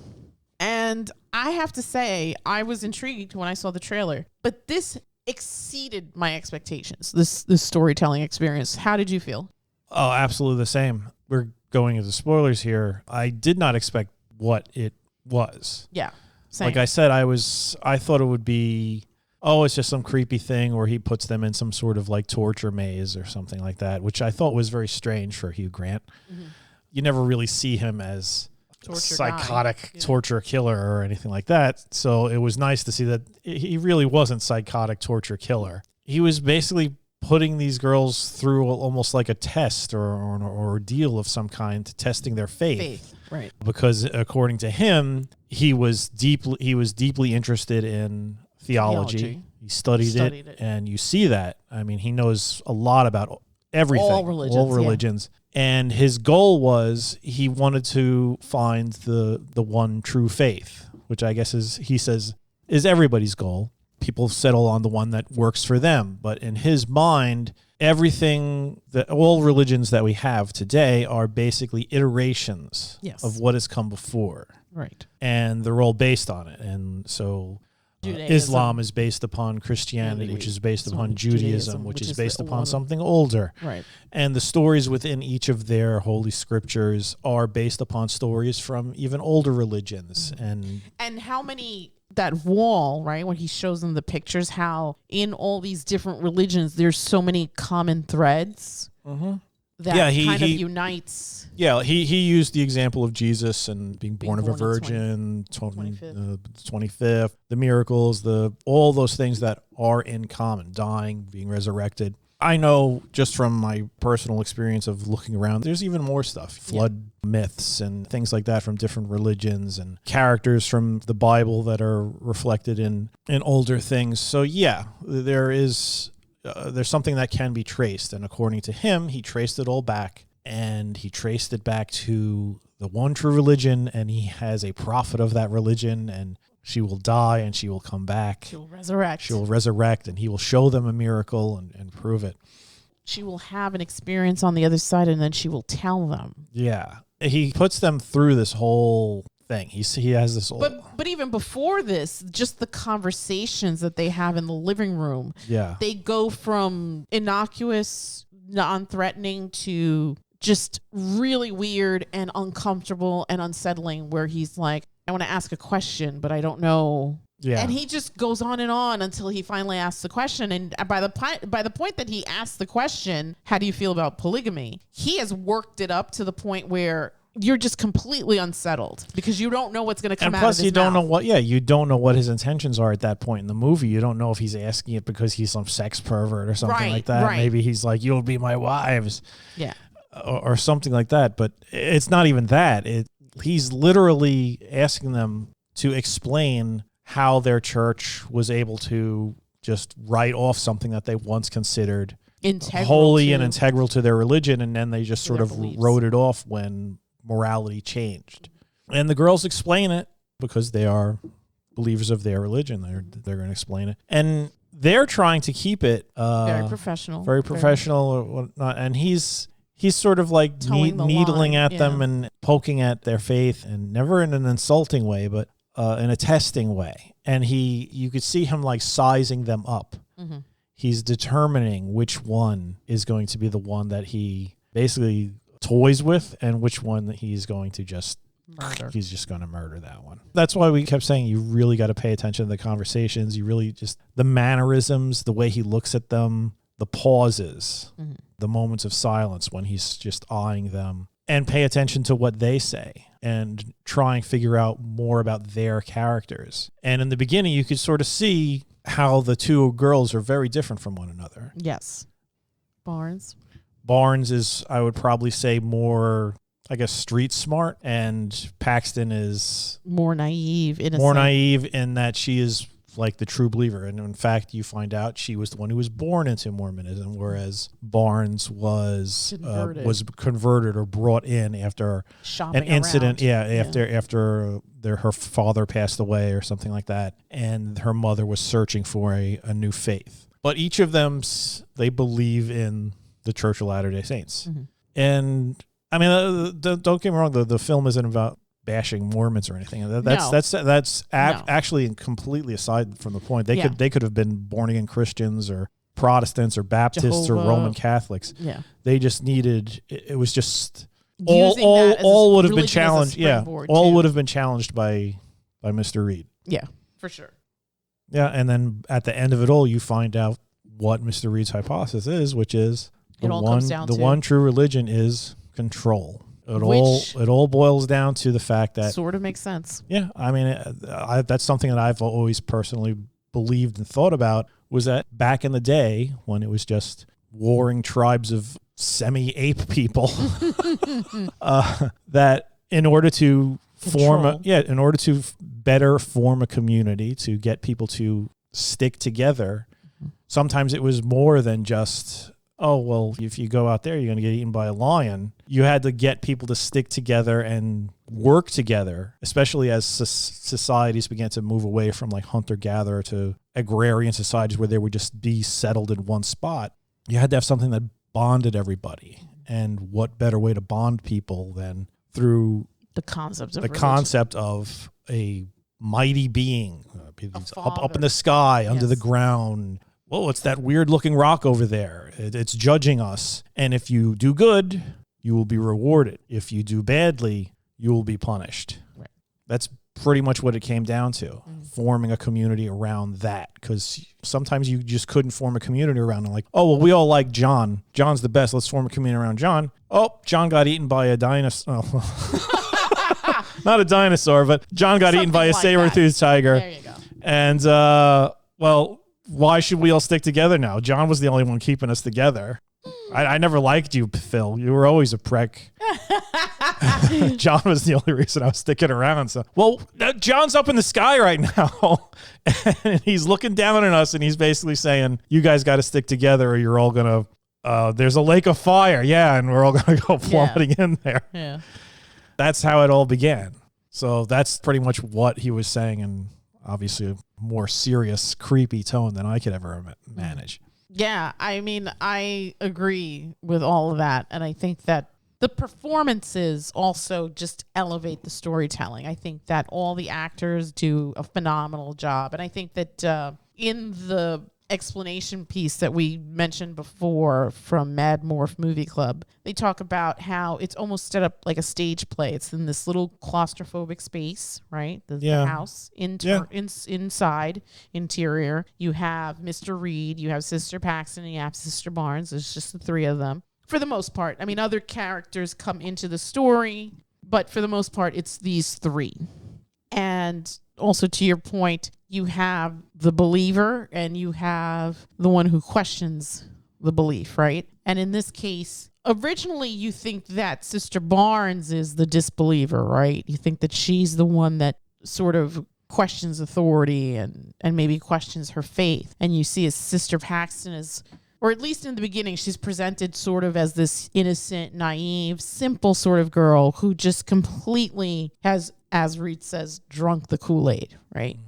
And I have to say, I was intrigued when I saw the trailer, but this exceeded my expectations, this storytelling experience. How did you feel? Oh, absolutely the same. We're going into spoilers here. I did not expect what it was. Yeah, same. Like I said, I thought it would be, it's just some creepy thing where he puts them in some sort of like torture maze or something like that, which I thought was very strange for Hugh Grant. Mm-hmm. You never really see him as psychotic torture killer or anything like that. So it was nice to see that he really wasn't psychotic torture killer. He was basically putting these girls through almost like a test or an ordeal of some kind, to testing their faith. Right. Because according to him, he was deeply interested in theology. He studied it, and you see that. I mean, he knows a lot about everything, all religions. Yeah. And his goal was he wanted to find the one true faith, which I guess he says is everybody's goal. People settle on the one that works for them. But in his mind, all religions that we have today are basically iterations of what has come before. Right. And they're all based on it. And so Islam is based upon Christianity, which is based upon Judaism, which is based upon something older. Right. And the stories within each of their holy scriptures are based upon stories from even older religions. Mm-hmm. And how many, that wall, right, when he shows them the pictures, how in all these different religions there's so many common threads that kind of unites. Yeah, he used the example of Jesus and being born of a virgin, 25th, the miracles, all those things that are in common, dying, being resurrected. I know just from my personal experience of looking around, there's even more stuff, flood myths and things like that from different religions and characters from the Bible that are reflected in older things. So yeah, there's something that can be traced. And according to him, he traced it all back. And he traced it back to the one true religion, and he has a prophet of that religion, and she will die and she will come back. She will resurrect. She will resurrect, and he will show them a miracle and prove it. She will have an experience on the other side, and then she will tell them. Yeah. He puts them through this whole thing. He has this whole... But even before this, just the conversations that they have in the living room. Yeah. They go from innocuous, non-threatening to just really weird and uncomfortable and unsettling, where he's like, I want to ask a question, but I don't know. Yeah. And he just goes on and on until he finally asks the question. And by the point that he asks the question, how do you feel about polygamy? He has worked it up to the point where you're just completely unsettled because you don't know what's going to come out of his mouth. And plus, you don't know what his intentions are at that point in the movie. You don't know if he's asking it because he's some sex pervert or something like that. Right. Maybe he's like, you'll be my wives. Yeah. Or something like that. But it's not even that. He's literally asking them to explain how their church was able to just write off something that they once considered holy and integral to their religion, and then they just sort of wrote it off when morality changed. And the girls explain it because they are believers of their religion. They're going to explain it. And they're trying to keep it very professional. Or whatnot. And he's sort of like needling at them and poking at their faith, and never in an insulting way, but in a testing way. And you could see him like sizing them up. Mm-hmm. He's determining which one is going to be the one that he basically toys with, and which one that he's going to just murder. He's just going to murder that one. That's why we kept saying you really got to pay attention to the conversations. You really just, the mannerisms, the way he looks at them, the pauses, the moments of silence when he's just eyeing them, and pay attention to what they say and try and figure out more about their characters. And in the beginning, you could sort of see how the two girls are very different from one another. Yes. Barnes is, I would probably say, more, I guess, street smart, and Paxton is more naive, innocent. More naive in that she is like the true believer. And in fact, you find out she was the one who was born into Mormonism, whereas Barnes was converted or brought in after shopping an incident. Around. After her father passed away or something like that, and her mother was searching for a new faith. But each of them, they believe in the Church of Latter-day Saints. Mm-hmm. And I mean, don't get me wrong, the film isn't about bashing Mormons or anything. No. That's No. actually completely aside from the point. They Yeah. could have been born again Christians or Protestants or Baptists or Jehovah. Roman Catholics. Yeah. They just needed. It was just Using that as all a would have been religion as a challenged. Yeah, springboard, all too. would have been challenged by Mr. Reed. Yeah, for sure. Yeah, and then at the end of it all, you find out what Mr. Reed's hypothesis is, which is It all comes down the to- one true religion is control. Which- It all boils down to the fact that Sort of makes sense. yeah, I mean that's something that I've always personally believed and thought about was that back in the day when it was just warring tribes of semi-ape people, that in order to Control. in order to better form a community, to get people to stick together, sometimes it was more than just, oh, well, if you go out there, you're going to get eaten by a lion. You had to get people to stick together and work together, especially as societies began to move away from like hunter-gatherer to agrarian societies where they would just be settled in one spot. You had to have something that bonded everybody. And what better way to bond people than through The concept of the religion. concept of a mighty being up in father. the sky, under the Yes. ground. Whoa, it's that weird looking rock over there. It's judging us. And if you do good, you will be rewarded. If you do badly, you will be punished. Right. That's pretty much what it came down to, forming a community around that. Because sometimes you just couldn't form a community around it. Like, oh, well, we all like John. John's the best. Let's form a community around John. Oh, John got eaten by a dinosaur. Oh. Not a dinosaur, but John got eaten by a Something like that. saber-toothed tiger. There you go. And, well, why should we all stick together now? John was the only one keeping us together. I never liked you, Phil. You were always a prick. John was the only reason I was sticking around. So, well, John's up in the sky right now, and he's looking down on us, and he's basically saying, "You guys got to stick together, or you're all gonna." There's a lake of fire, yeah, and we're all gonna go plummeting in there. Yeah. That's how it all began. So that's pretty much what he was saying, and obviously a more serious, creepy tone than I could ever manage. Yeah, I mean, I agree with all of that. And I think that the performances also just elevate the storytelling. I think that all the actors do a phenomenal job. And I think that in the explanation piece that we mentioned before from Mad Morph Movie Club, they talk about how it's almost set up like a stage play. It's in this little claustrophobic space, right? The house inside, interior. You have Mr. Reed, you have Sister Paxton, and you have Sister Barnes. There's just the three of them. For the most part. I mean, other characters come into the story, but for the most part, it's these three. And also, to your point, you have the believer and you have the one who questions the belief, right? And in this case, originally you think that Sister Barnes is the disbeliever, right? You think that she's the one that sort of questions authority and maybe questions her faith. And you see as Sister Paxton is, or at least in the beginning, she's presented sort of as this innocent, naive, simple sort of girl who just completely has, as Reed says, drunk the Kool-Aid, right? Mm-hmm.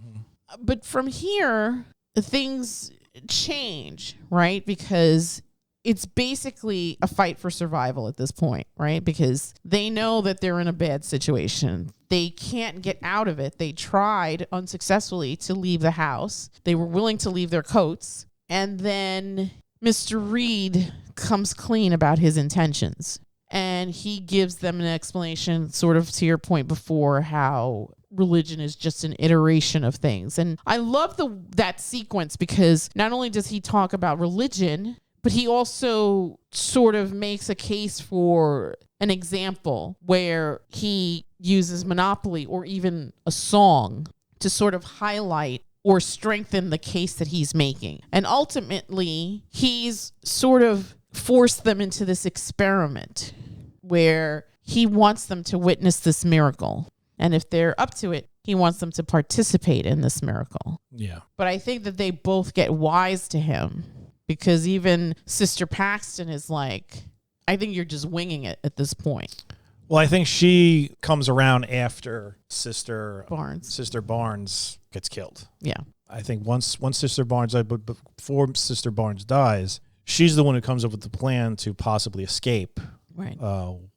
But from here, things change, right? Because it's basically a fight for survival at this point, right? Because they know that they're in a bad situation. They can't get out of it. They tried unsuccessfully to leave the house. They were willing to leave their coats. And then Mr. Reed comes clean about his intentions. And he gives them an explanation, sort of to your point before, how religion is just an iteration of things. And I love that sequence because not only does he talk about religion, but he also sort of makes a case for an example where he uses Monopoly or even a song to sort of highlight or strengthen the case that he's making. And ultimately, he's sort of forced them into this experiment where he wants them to witness this miracle. And if they're up to it, he wants them to participate in this miracle. Yeah. But I think that they both get wise to him because even Sister Paxton is like, I think you're just winging it at this point. Well, I think she comes around after Sister Barnes gets killed. Yeah. I think once Sister Barnes died, but before Sister Barnes dies, she's the one who comes up with the plan to possibly escape. Right.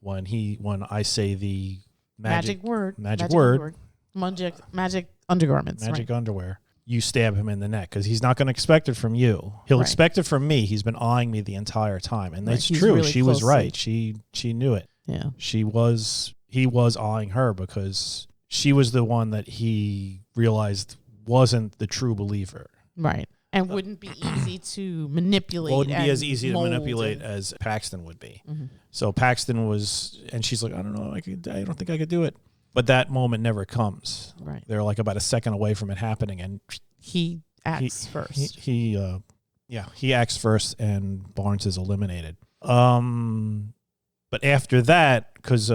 When I say the Magic word. Magic undergarments. Magic right. underwear. You stab him in the neck because he's not going to expect it from you. He'll expect it from me. He's been eyeing me the entire time, and that's true. Really she was right. She knew it. Yeah. He was eyeing her because she was the one that he realized wasn't the true believer. Right. And wouldn't be easy to manipulate. Wouldn't be as easy to manipulate as Paxton would be. Mm-hmm. So Paxton was, and she's like, I don't know, I don't think I could do it. But that moment never comes. Right. They're like about a second away from it happening, and he acts first. He acts first, and Barnes is eliminated. But after that, because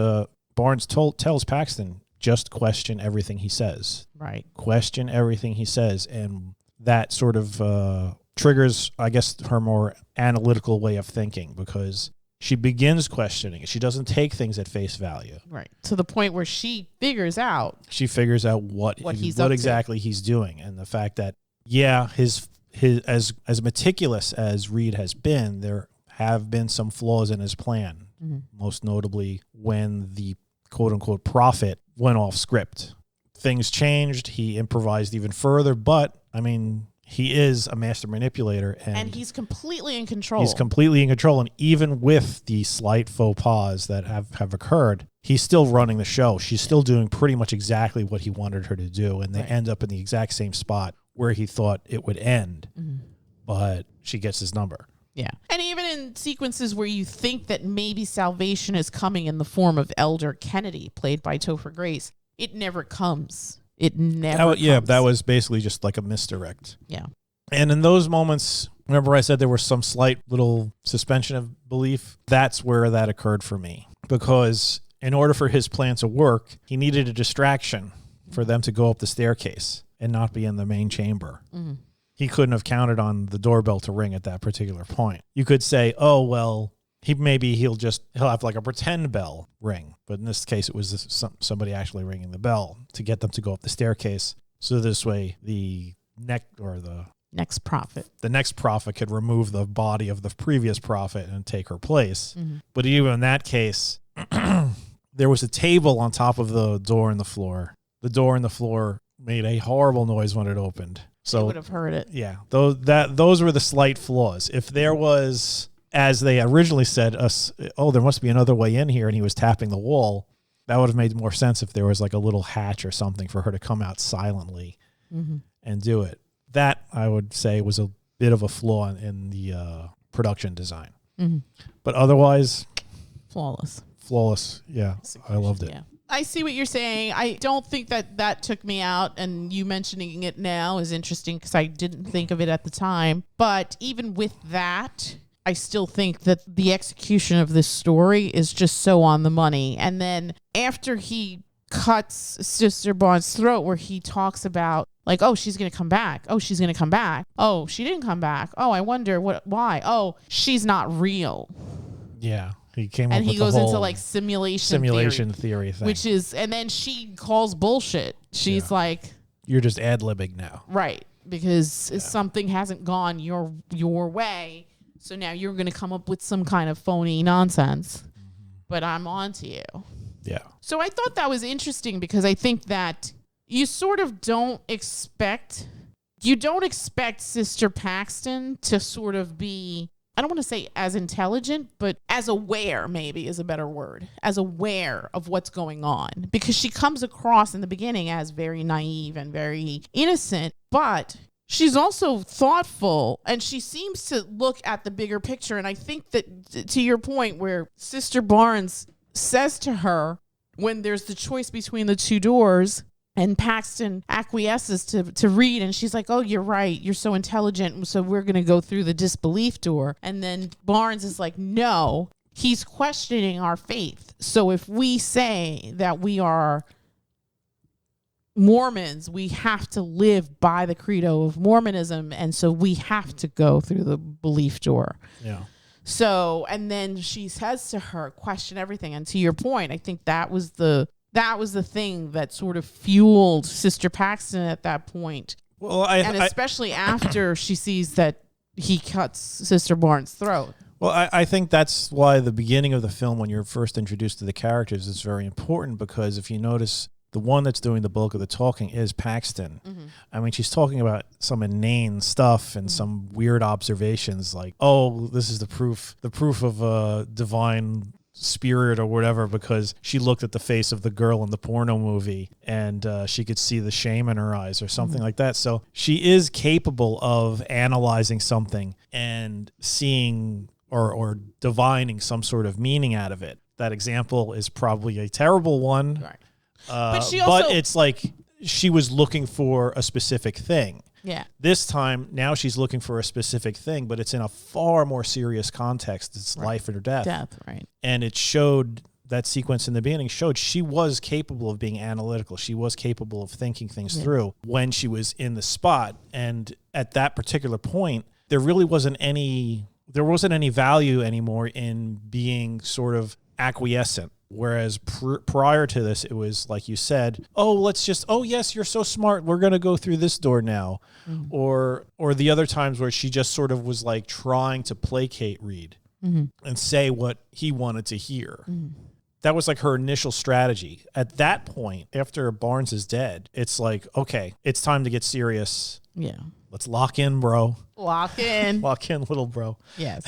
Barnes tells Paxton, just question everything he says. Right. Question everything he says, and that sort of triggers, I guess, her more analytical way of thinking, because she begins questioning it. She doesn't take things at face value. Right. To the point where she figures out what exactly he's doing, and the fact that his as meticulous as Reed has been, there have been some flaws in his plan. Mm-hmm. Most notably when the quote unquote prophet went off script. Things changed. He improvised even further, but I mean, he is a master manipulator, and he's completely in control. And even with the slight faux pas that have occurred, he's still running the show. She's still doing pretty much exactly what he wanted her to do, and they end up in the exact same spot where he thought it would end. Mm-hmm. But she gets his number. Yeah. And even in sequences where you think that maybe salvation is coming in the form of Elder Kennedy, played by Topher Grace, it never comes. It never comes. Yeah, that was basically just like a misdirect. Yeah. And in those moments, remember I said there was some slight little suspension of belief? That's where that occurred for me. Because in order for his plan to work, he needed a distraction for them to go up the staircase and not be in the main chamber. Mm-hmm. He couldn't have counted on the doorbell to ring at that particular point. You could say, oh, well, he'll have like a pretend bell ring. But in this case, it was somebody actually ringing the bell to get them to go up the staircase. So this way, the next prophet could remove the body of the previous prophet and take her place. Mm-hmm. But even in that case, there was a table on top of the door in the floor. The door in the floor made a horrible noise when it opened. So you would have heard it. Yeah, those were the slight flaws. If there was, as they originally said, there must be another way in here, and he was tapping the wall, that would have made more sense if there was like a little hatch or something for her to come out silently and do it. That, I would say, was a bit of a flaw in the production design. Mm-hmm. But otherwise, flawless. Yeah, I loved it. Yeah. I see what you're saying. I don't think that took me out, and you mentioning it now is interesting because I didn't think of it at the time. But even with that, I still think that the execution of this story is just so on the money. And then after he cuts Sister Bond's throat, where he talks about, like, oh, she's going to come back. Oh, she's going to come back. Oh, she didn't come back. Oh, I wonder why. Oh, she's not real. Yeah. He came and up he with goes the whole into like simulation theory thing, which is, and then she calls bullshit. She's like, "You're just ad-libbing now, right? Because something hasn't gone your way, so now you're going to come up with some kind of phony nonsense." Mm-hmm. But I'm on to you. Yeah. So I thought that was interesting because I think that you sort of don't expect Sister Paxton to sort of be, I don't want to say as intelligent, but as aware, maybe is a better word, as aware of what's going on. Because she comes across in the beginning as very naive and very innocent, but she's also thoughtful, and she seems to look at the bigger picture. And I think that, to your point, where Sister Barnes says to her, when there's the choice between the two doors, and Paxton acquiesces to Reed, and she's like, oh, you're right. You're so intelligent, so we're going to go through the disbelief door. And then Barnes is like, no, he's questioning our faith. So if we say that we are Mormons, we have to live by the credo of Mormonism, and so we have to go through the belief door. Yeah. So, and then she says to her, question everything. And to your point, I think that was the thing that sort of fueled Sister Paxton at that point. Well, especially after she sees that he cuts Sister Barnes' throat. Well, I think that's why the beginning of the film, when you're first introduced to the characters, is very important, because if you notice, the one that's doing the bulk of the talking is Paxton. Mm-hmm. I mean, she's talking about some inane stuff and some weird observations like, oh, this is the proof of a divine spirit or whatever, because she looked at the face of the girl in the porno movie and she could see the shame in her eyes or something like that. So she is capable of analyzing something and seeing or divining some sort of meaning out of it. That example is probably a terrible one. Right. But it's like she was looking for a specific thing. Yeah. This time, now she's looking for a specific thing, but it's in a far more serious context. It's life or death. Death, right. And it showed, that sequence in the beginning showed she was capable of being analytical. She was capable of thinking things through when she was in the spot. And at that particular point, there really wasn't any value anymore in being sort of acquiescent. Whereas prior to this, it was like you said, oh yes, you're so smart, we're going to go through this door now. Mm-hmm. Or the other times where she just sort of was like trying to placate Reed and say what he wanted to hear. Mm-hmm. That was like her initial strategy. At that point, after Barnes is dead, it's like, okay, it's time to get serious. Yeah. Let's lock in, bro. Lock in. Lock in, little bro. Yes.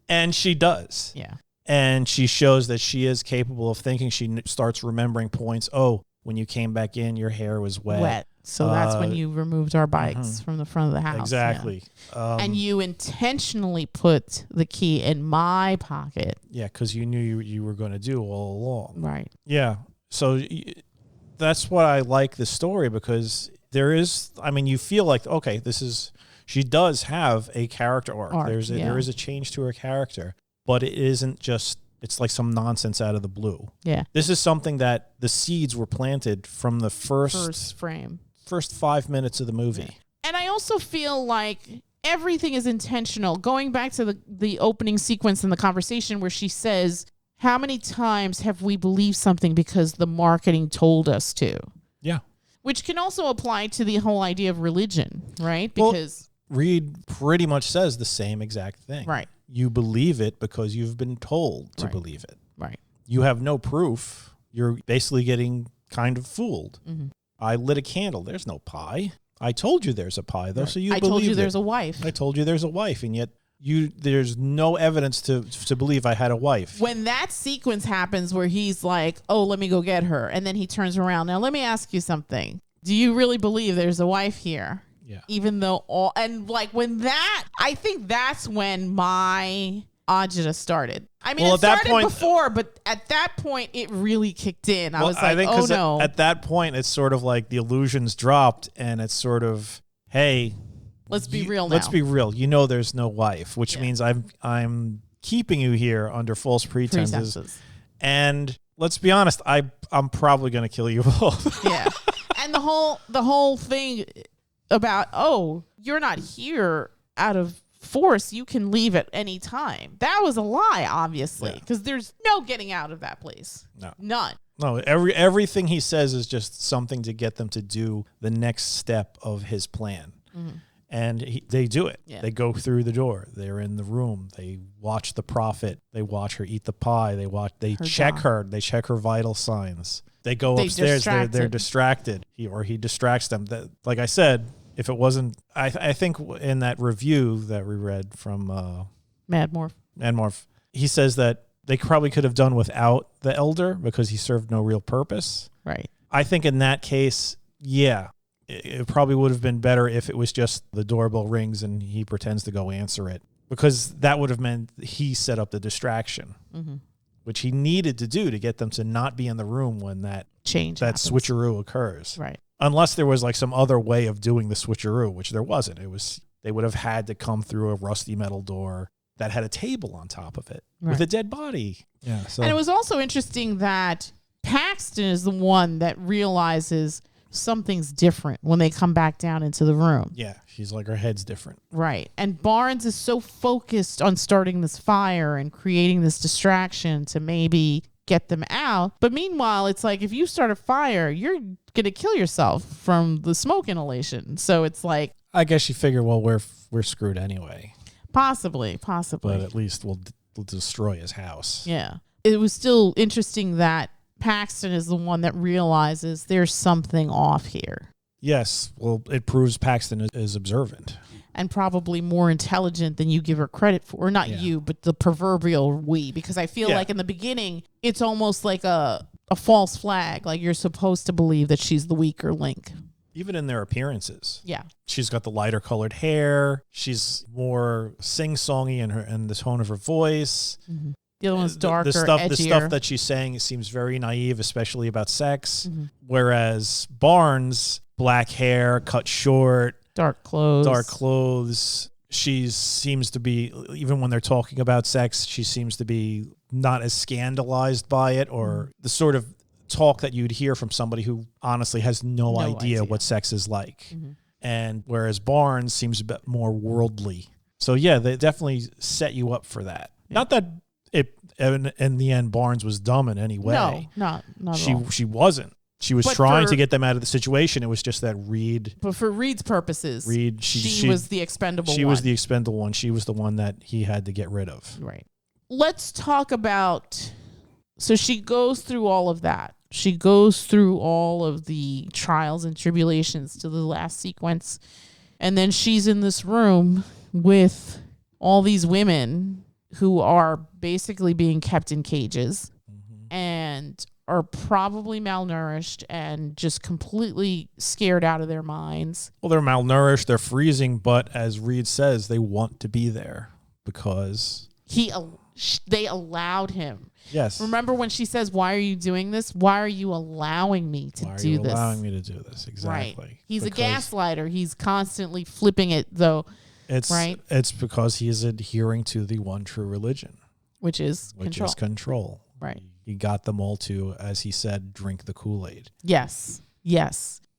And she does. Yeah. And she shows that she is capable of thinking. She starts remembering points. Oh, when you came back in, your hair was wet. So that's when you removed our bikes from the front of the house. Exactly. Yeah. And you intentionally put the key in my pocket. Yeah, because you knew you were going to do all along. Right. Yeah. So that's what I like the story, because there is, I mean, you feel like, okay, she does have a character arc. There is a change to her character. But it isn't just, it's like some nonsense out of the blue. Yeah. This is something that the seeds were planted from the first frame. First 5 minutes of the movie. Yeah. And I also feel like everything is intentional. Going back to the opening sequence in the conversation where she says, how many times have we believed something because the marketing told us to? Yeah. Which can also apply to the whole idea of religion, right? Because Reed pretty much says the same exact thing. Right. You believe it because you've been told to believe it. Right. You have no proof. You're basically getting kind of fooled. Mm-hmm. I lit a candle. There's no pie. I told you there's a pie, though, so you believe it. I told you there's a wife. I told you there's a wife, and yet there's no evidence to believe I had a wife. When that sequence happens where he's like, oh, let me go get her, and then he turns around. Now, let me ask you something. Do you really believe there's a wife here? Yeah. Even though I think that's when my agita started. I mean, it started before, but at that point, it really kicked in. I was like, oh no. At that point, it's sort of like the illusions dropped, and it's sort of, hey, let's be real now. Let's be real. You know there's no wife, which means I'm keeping you here under false pretenses. And let's be honest, I'm probably going to kill you both. Yeah. And the whole thing about, oh, you're not here out of force, you can leave at any time. That was a lie, obviously, because there's no getting out of that place. No. None. No, everything he says is just something to get them to do the next step of his plan. Mm-hmm. And they do it. Yeah. They go through the door. They're in the room. They watch the prophet. They watch her eat the pie. They check her. They check her vital signs. They go upstairs. They're distracted. He distracts them. Like I said, if it wasn't, I think in that review that we read from Mad Morph, he says that they probably could have done without the elder because he served no real purpose. Right. I think in that case, it probably would have been better if it was just the doorbell rings and he pretends to go answer it, because that would have meant he set up the distraction, which he needed to do to get them to not be in the room when that switcheroo occurs. Right. Unless there was like some other way of doing the switcheroo, which there wasn't. They would have had to come through a rusty metal door that had a table on top of it with a dead body. Yeah. So. And it was also interesting that Paxton is the one that realizes something's different when they come back down into the room. Yeah, she's like, her head's different. Right. And Barnes is so focused on starting this fire and creating this distraction to maybe get them out. But meanwhile, it's like, if you start a fire, you're going to kill yourself from the smoke inhalation. So it's like, I guess you figure, well, we're screwed anyway. Possibly. But at least we'll destroy his house. Yeah. It was still interesting that Paxton is the one that realizes there's something off here. Yes. Well, it proves Paxton is observant. And probably more intelligent than you give her credit for. Or not you, but the proverbial we. Because I feel like in the beginning, it's almost like a false flag. Like you're supposed to believe that she's the weaker link. Even in their appearances. Yeah. She's got the lighter colored hair. She's more sing-songy in the tone of her voice. Mm-hmm. The other one's darker, edgier. The stuff that she's saying seems very naive, especially about sex. Mm-hmm. Whereas Barnes, black hair, cut short. Dark clothes. She seems to be, even when they're talking about sex, she seems to be not as scandalized by it, or the sort of talk that you'd hear from somebody who honestly has no idea what sex is like. Mm-hmm. And whereas Barnes seems a bit more worldly. So yeah, they definitely set you up for that. Yeah. Not that in the end Barnes was dumb in any way. No, not at all. She wasn't. She was trying to get them out of the situation. It was just that Reed. But for Reed's purposes, she was the expendable one. She was the expendable one. She was the one that he had to get rid of. Right. Let's talk about... So she goes through all of that. She goes through all of the trials and tribulations to the last sequence. And then she's in this room with all these women who are basically being kept in cages and are probably malnourished and just completely scared out of their minds. Well, they're malnourished, they're freezing, but as Reed says, they want to be there because... They allowed him. Yes. Remember when she says, "Why are you doing this? Why are you allowing me to do this?" Why are you allowing me to do this? Exactly. Right. He's a gaslighter. He's constantly flipping it, though. It's because he is adhering to the one true religion, which is control. Right. He got them all to, as he said, drink the Kool-Aid. Yes.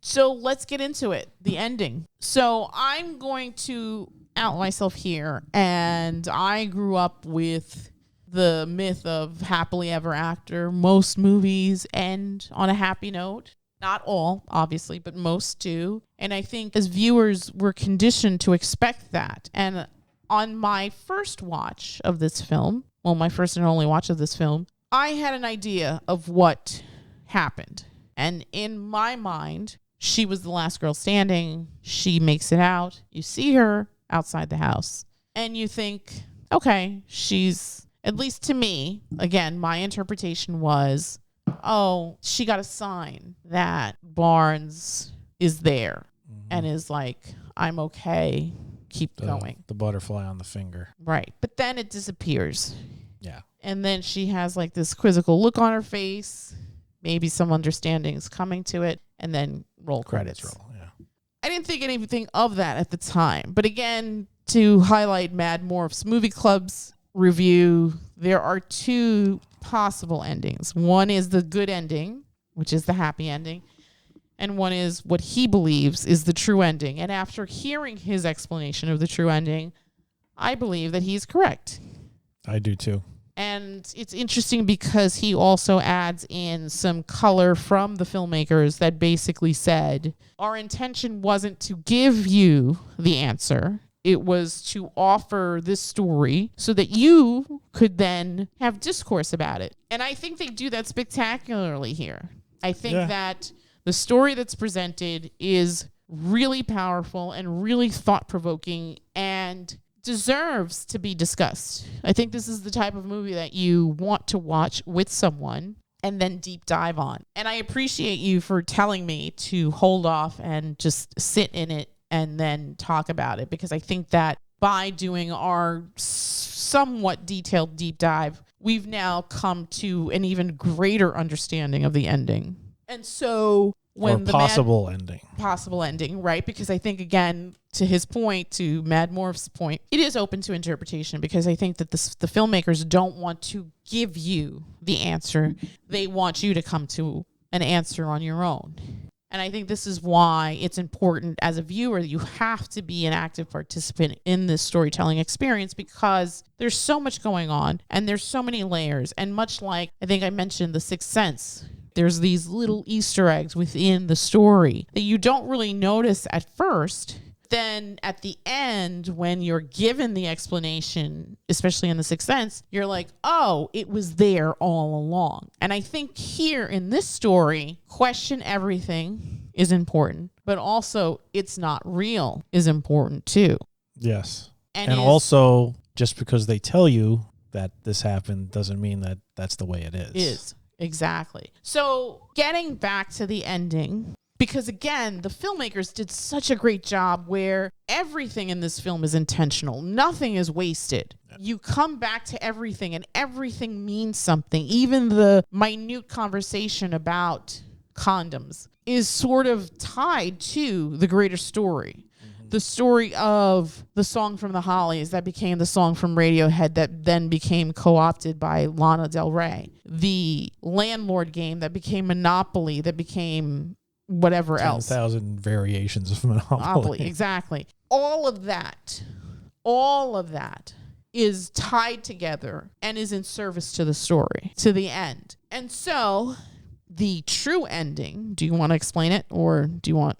So let's get into it. The ending. So I'm going to out myself here, and I grew up with the myth of happily ever after. Most movies end on a happy note. Not all, obviously, but most do. And I think as viewers, we're conditioned to expect that. And on my first watch of this film, my first and only watch of this film, I had an idea of what happened. And in my mind, she was the last girl standing. She makes it out. You see her outside the house. And you think, okay, she's... At least to me, again, my interpretation was, she got a sign that Barnes is there and is like, I'm okay, keep going. The butterfly on the finger. Right. But then it disappears. Yeah. And then she has like this quizzical look on her face. Maybe some understanding is coming to it. And then roll credits. I didn't think anything of that at the time. But again, to highlight Mad Morph's Movie Club's review, there are two possible endings. One is the good ending, which is the happy ending, and one is what he believes is the true ending. And after hearing his explanation of the true ending, I believe that he's correct. I do too. And it's interesting because he also adds in some color from the filmmakers that basically said, our intention wasn't to give you the answer. It was to offer this story so that you could then have discourse about it. And I think they do that spectacularly here. I think that the story that's presented is really powerful and really thought-provoking and deserves to be discussed. I think this is the type of movie that you want to watch with someone and then deep dive on. And I appreciate you for telling me to hold off and just sit in it and then talk about it, because I think that by doing our somewhat detailed deep dive, we've now come to an even greater understanding of the ending. And so when the possible ending, right? Because I think, again, to his point, to Mad Morph's point, it is open to interpretation, because I think that the filmmakers don't want to give you the answer. They want you to come to an answer on your own. And I think this is why it's important as a viewer that you have to be an active participant in this storytelling experience, because there's so much going on and there's so many layers. And much like I think I mentioned The Sixth Sense, there's these little Easter eggs within the story that you don't really notice at first. then at the end, when you're given the explanation, especially in The Sixth Sense, you're like, oh, it was there all along. And I think here in this story, question everything is important, but also it's not real is important too. Yes. And also, just because they tell you that this happened doesn't mean that that's the way it is. Exactly. So getting back to the ending, because again, the filmmakers did such a great job where everything in this film is intentional. Nothing is wasted. You come back to everything and everything means something. Even the minute conversation about condoms is sort of tied to the greater story. The story of the song from the Hollies that became the song from Radiohead that then became co-opted by Lana Del Rey. The landlord game that became Monopoly that became whatever else. 10,000 variations of Monopoly. Exactly. All of that is tied together and is in service to the story, to the end. And so the true ending, do you want to explain it or do you want...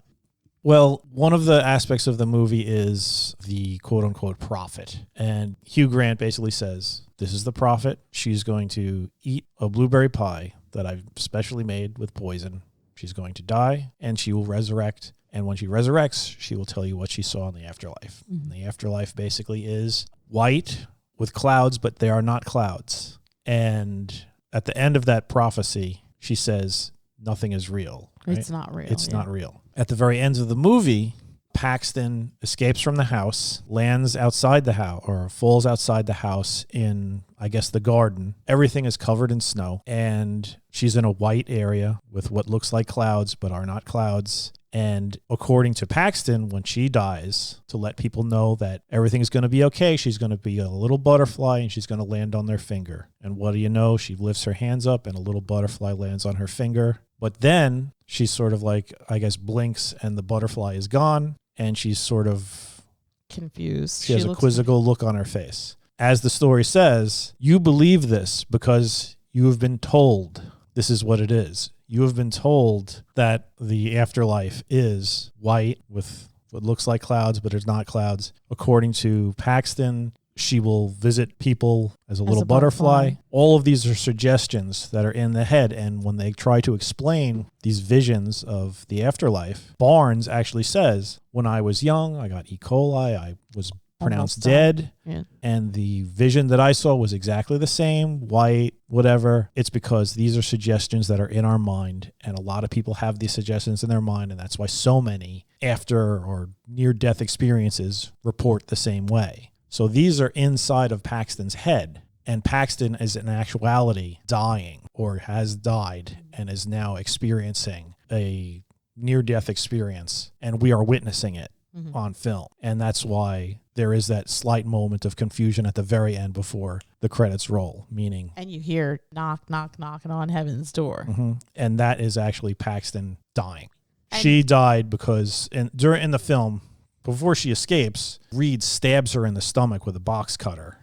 Well, one of the aspects of the movie is the quote-unquote prophet. And Hugh Grant basically says, this is the prophet. She's going to eat a blueberry pie that I've specially made with poison. She's going to die, and she will resurrect. And when she resurrects, she will tell you what she saw in the afterlife. Mm-hmm. And the afterlife basically is white with clouds, but they are not clouds. And at the end of that prophecy, she says, nothing is real. Right? It's not real. It's not real. At the very end of the movie, Paxton escapes from the house, lands outside the house, or falls outside the house in, I guess, the garden. Everything is covered in snow, and she's in a white area with what looks like clouds, but are not clouds. And according to Paxton, when she dies, to let people know that everything is going to be okay, she's going to be a little butterfly, and she's going to land on their finger. And what do you know? She lifts her hands up, and a little butterfly lands on her finger. But then she sort of like, I guess, blinks and the butterfly is gone and she's sort of confused. She has a quizzical look on her face. As the story says, you believe this because you have been told this is what it is. You have been told that the afterlife is white with what looks like clouds, but it's not clouds. According to Paxton, she will visit people as a little butterfly. All of these are suggestions that are in the head. And when they try to explain these visions of the afterlife, Barnes actually says, when I was young, I got E. coli. I was pronounced dead. Yeah. And the vision that I saw was exactly the same, white, whatever. It's because these are suggestions that are in our mind. And a lot of people have these suggestions in their mind. And that's why so many after or near-death experiences report the same way. So these are inside of Paxton's head, and Paxton is in actuality dying or has died and is now experiencing a near-death experience, and we are witnessing it on film. And that's why there is that slight moment of confusion at the very end before the credits roll, meaning... And you hear knock, knock, knocking on heaven's door. Mm-hmm. And that is actually Paxton dying. And she died because in the film... Before she escapes, Reed stabs her in the stomach with a box cutter,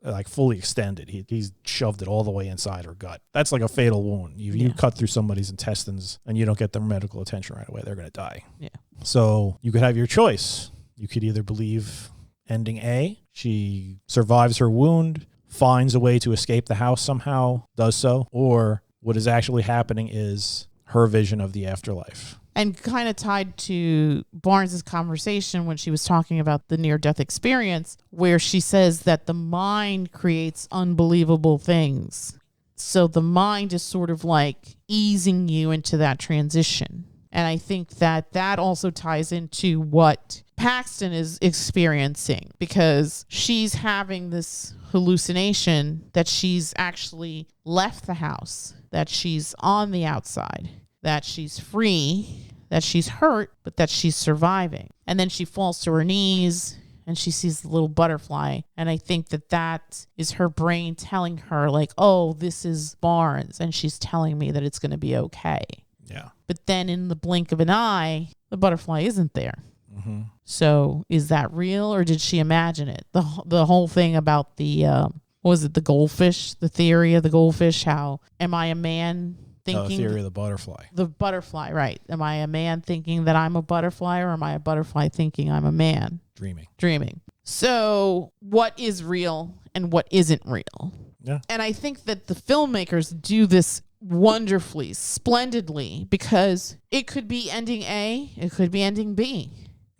like fully extended. He's shoved it all the way inside her gut. That's like a fatal wound. You cut through somebody's intestines and you don't get their medical attention right away, they're going to die. Yeah. So you could have your choice. You could either believe ending A, she survives her wound, finds a way to escape the house somehow, does so, or what is actually happening is her vision of the afterlife. And kind of tied to Barnes's conversation when she was talking about the near-death experience, where she says that the mind creates unbelievable things. So the mind is sort of like easing you into that transition. And I think that that also ties into what Paxton is experiencing, because she's having this hallucination that she's actually left the house, that she's on the outside, that she's free, that she's hurt, but that she's surviving. And then she falls to her knees and she sees the little butterfly. And I think that that is her brain telling her like, oh, this is Barnes. And she's telling me that it's going to be okay. Yeah. But then in the blink of an eye, the butterfly isn't there. Mm-hmm. So is that real or did she imagine it? The whole thing about the, what was it, the goldfish, the theory of the goldfish, how am I a man thinking theory of the butterfly. the butterfly, right? Am I a man thinking that I'm a butterfly, or am I a butterfly thinking I'm a man? Dreaming. So what is real and what isn't real? Yeah. And I think that the filmmakers do this wonderfully, splendidly, because it could be ending A, it could be ending B.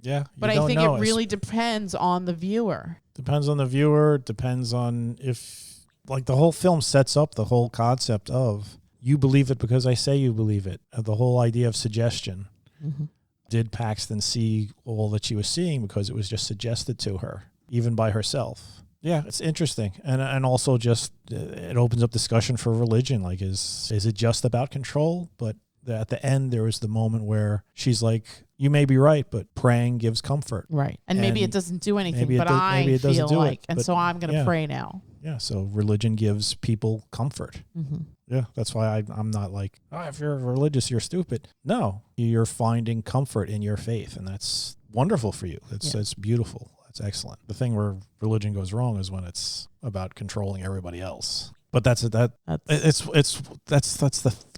Yeah. But I think it really depends on the viewer. Depends on the viewer. Depends on if, like, the whole film sets up the whole concept of you believe it because I say you believe it. The whole idea of suggestion. Mm-hmm. Did Paxton see all that she was seeing because it was just suggested to her, even by herself? Yeah, it's interesting. And also just it opens up discussion for religion. Like, is it just about control? But at the end, there was the moment where she's like, you may be right, but praying gives comfort. Right. And maybe it doesn't do anything, but I feel like, and so I'm going to pray now. Yeah, so religion gives people comfort. Mm-hmm. Yeah, that's why I'm not like, if you're religious, you're stupid. No, you're finding comfort in your faith, and that's wonderful for you. That's beautiful. That's excellent. The thing where religion goes wrong is when it's about controlling everybody else. But that's the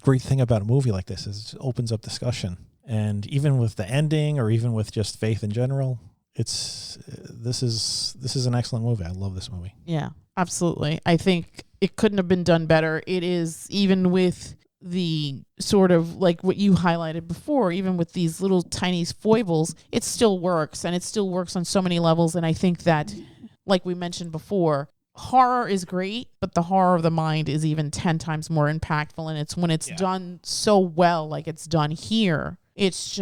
great thing about a movie like this is it opens up discussion. And even with the ending, or even with just faith in general, this is an excellent movie. I love this movie. Yeah, absolutely. I think it couldn't have been done better. It is, even with the sort of like what you highlighted before, even with these little tiny foibles, it still works, and it still works on so many levels. And I think that, like we mentioned before, horror is great, but the horror of the mind is even 10 times more impactful. And it's when it's done so well, like it's done here, it's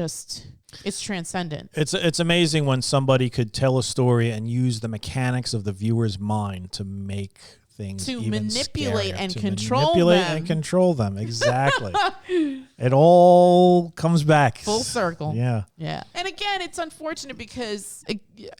transcendent. It's amazing when somebody could tell a story and use the mechanics of the viewer's mind to make things to even manipulate scarier, and to control manipulate them. and control them. Exactly. It all comes back full circle. Yeah. And again, it's unfortunate because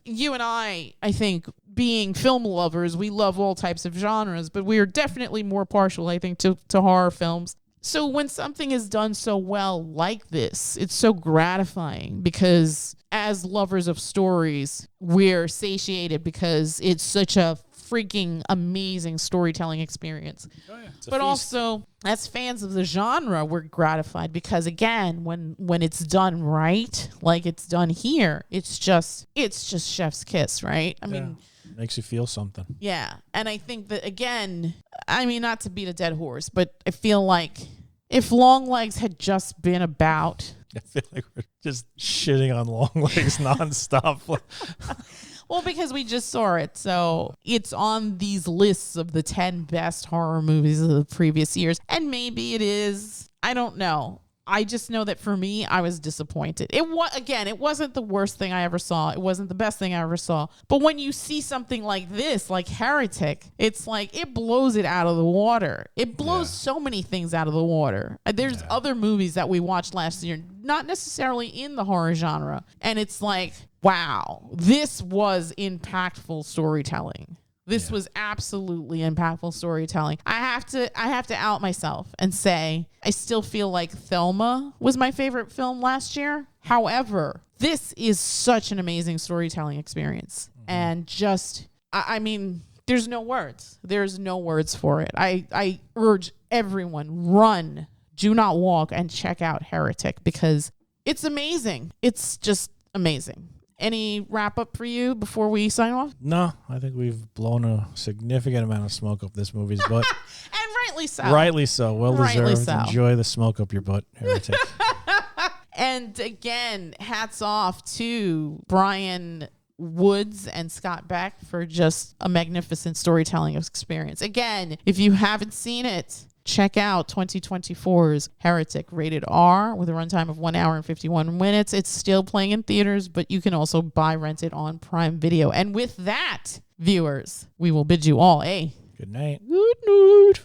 you and I think, being film lovers, we love all types of genres, but we are definitely more partial, I think, to horror films. So when something is done so well like this, it's so gratifying, because as lovers of stories, we're satiated because it's such a freaking amazing storytelling experience. Oh, yeah. But also, as fans of the genre, we're gratified because, again, when it's done right, like it's done here, it's just chef's kiss, right? I mean, makes you feel something. Yeah. And I think that, again, I mean, not to beat a dead horse, but I feel like if Longlegs had just been about... I feel like we're just shitting on Longlegs nonstop. Well, because we just saw it. So it's on these lists of the 10 best horror movies of the previous years. And maybe it is. I don't know. I just know that for me, I was disappointed. It wasn't the worst thing I ever saw. It wasn't the best thing I ever saw. But when you see something like this, like Heretic, it's like it blows it out of the water. It blows so many things out of the water. There's other movies that we watched last year, not necessarily in the horror genre. And it's like, wow, this was impactful storytelling. This was absolutely impactful storytelling. I have to out myself and say I still feel like Thelma was my favorite film last year. However, this is such an amazing storytelling experience. And just, I mean, there's no words. There's no words for it. I urge everyone, run, do not walk, and check out Heretic, because it's amazing. It's just amazing. Any wrap up for you before we sign off? No, I think we've blown a significant amount of smoke up this movie's butt. And rightly so. Rightly so. Well Rightly deserved. so. Enjoy the smoke up your butt, Heretic. And again, hats off to Bryan Woods and Scott Beck for just a magnificent storytelling experience. Again, if you haven't seen it, check out 2024's Heretic, rated R, with a runtime of 1 hour and 51 minutes. It's still playing in theaters, but you can also rent it on Prime Video. And with that, viewers, we will bid you all a good night. good night.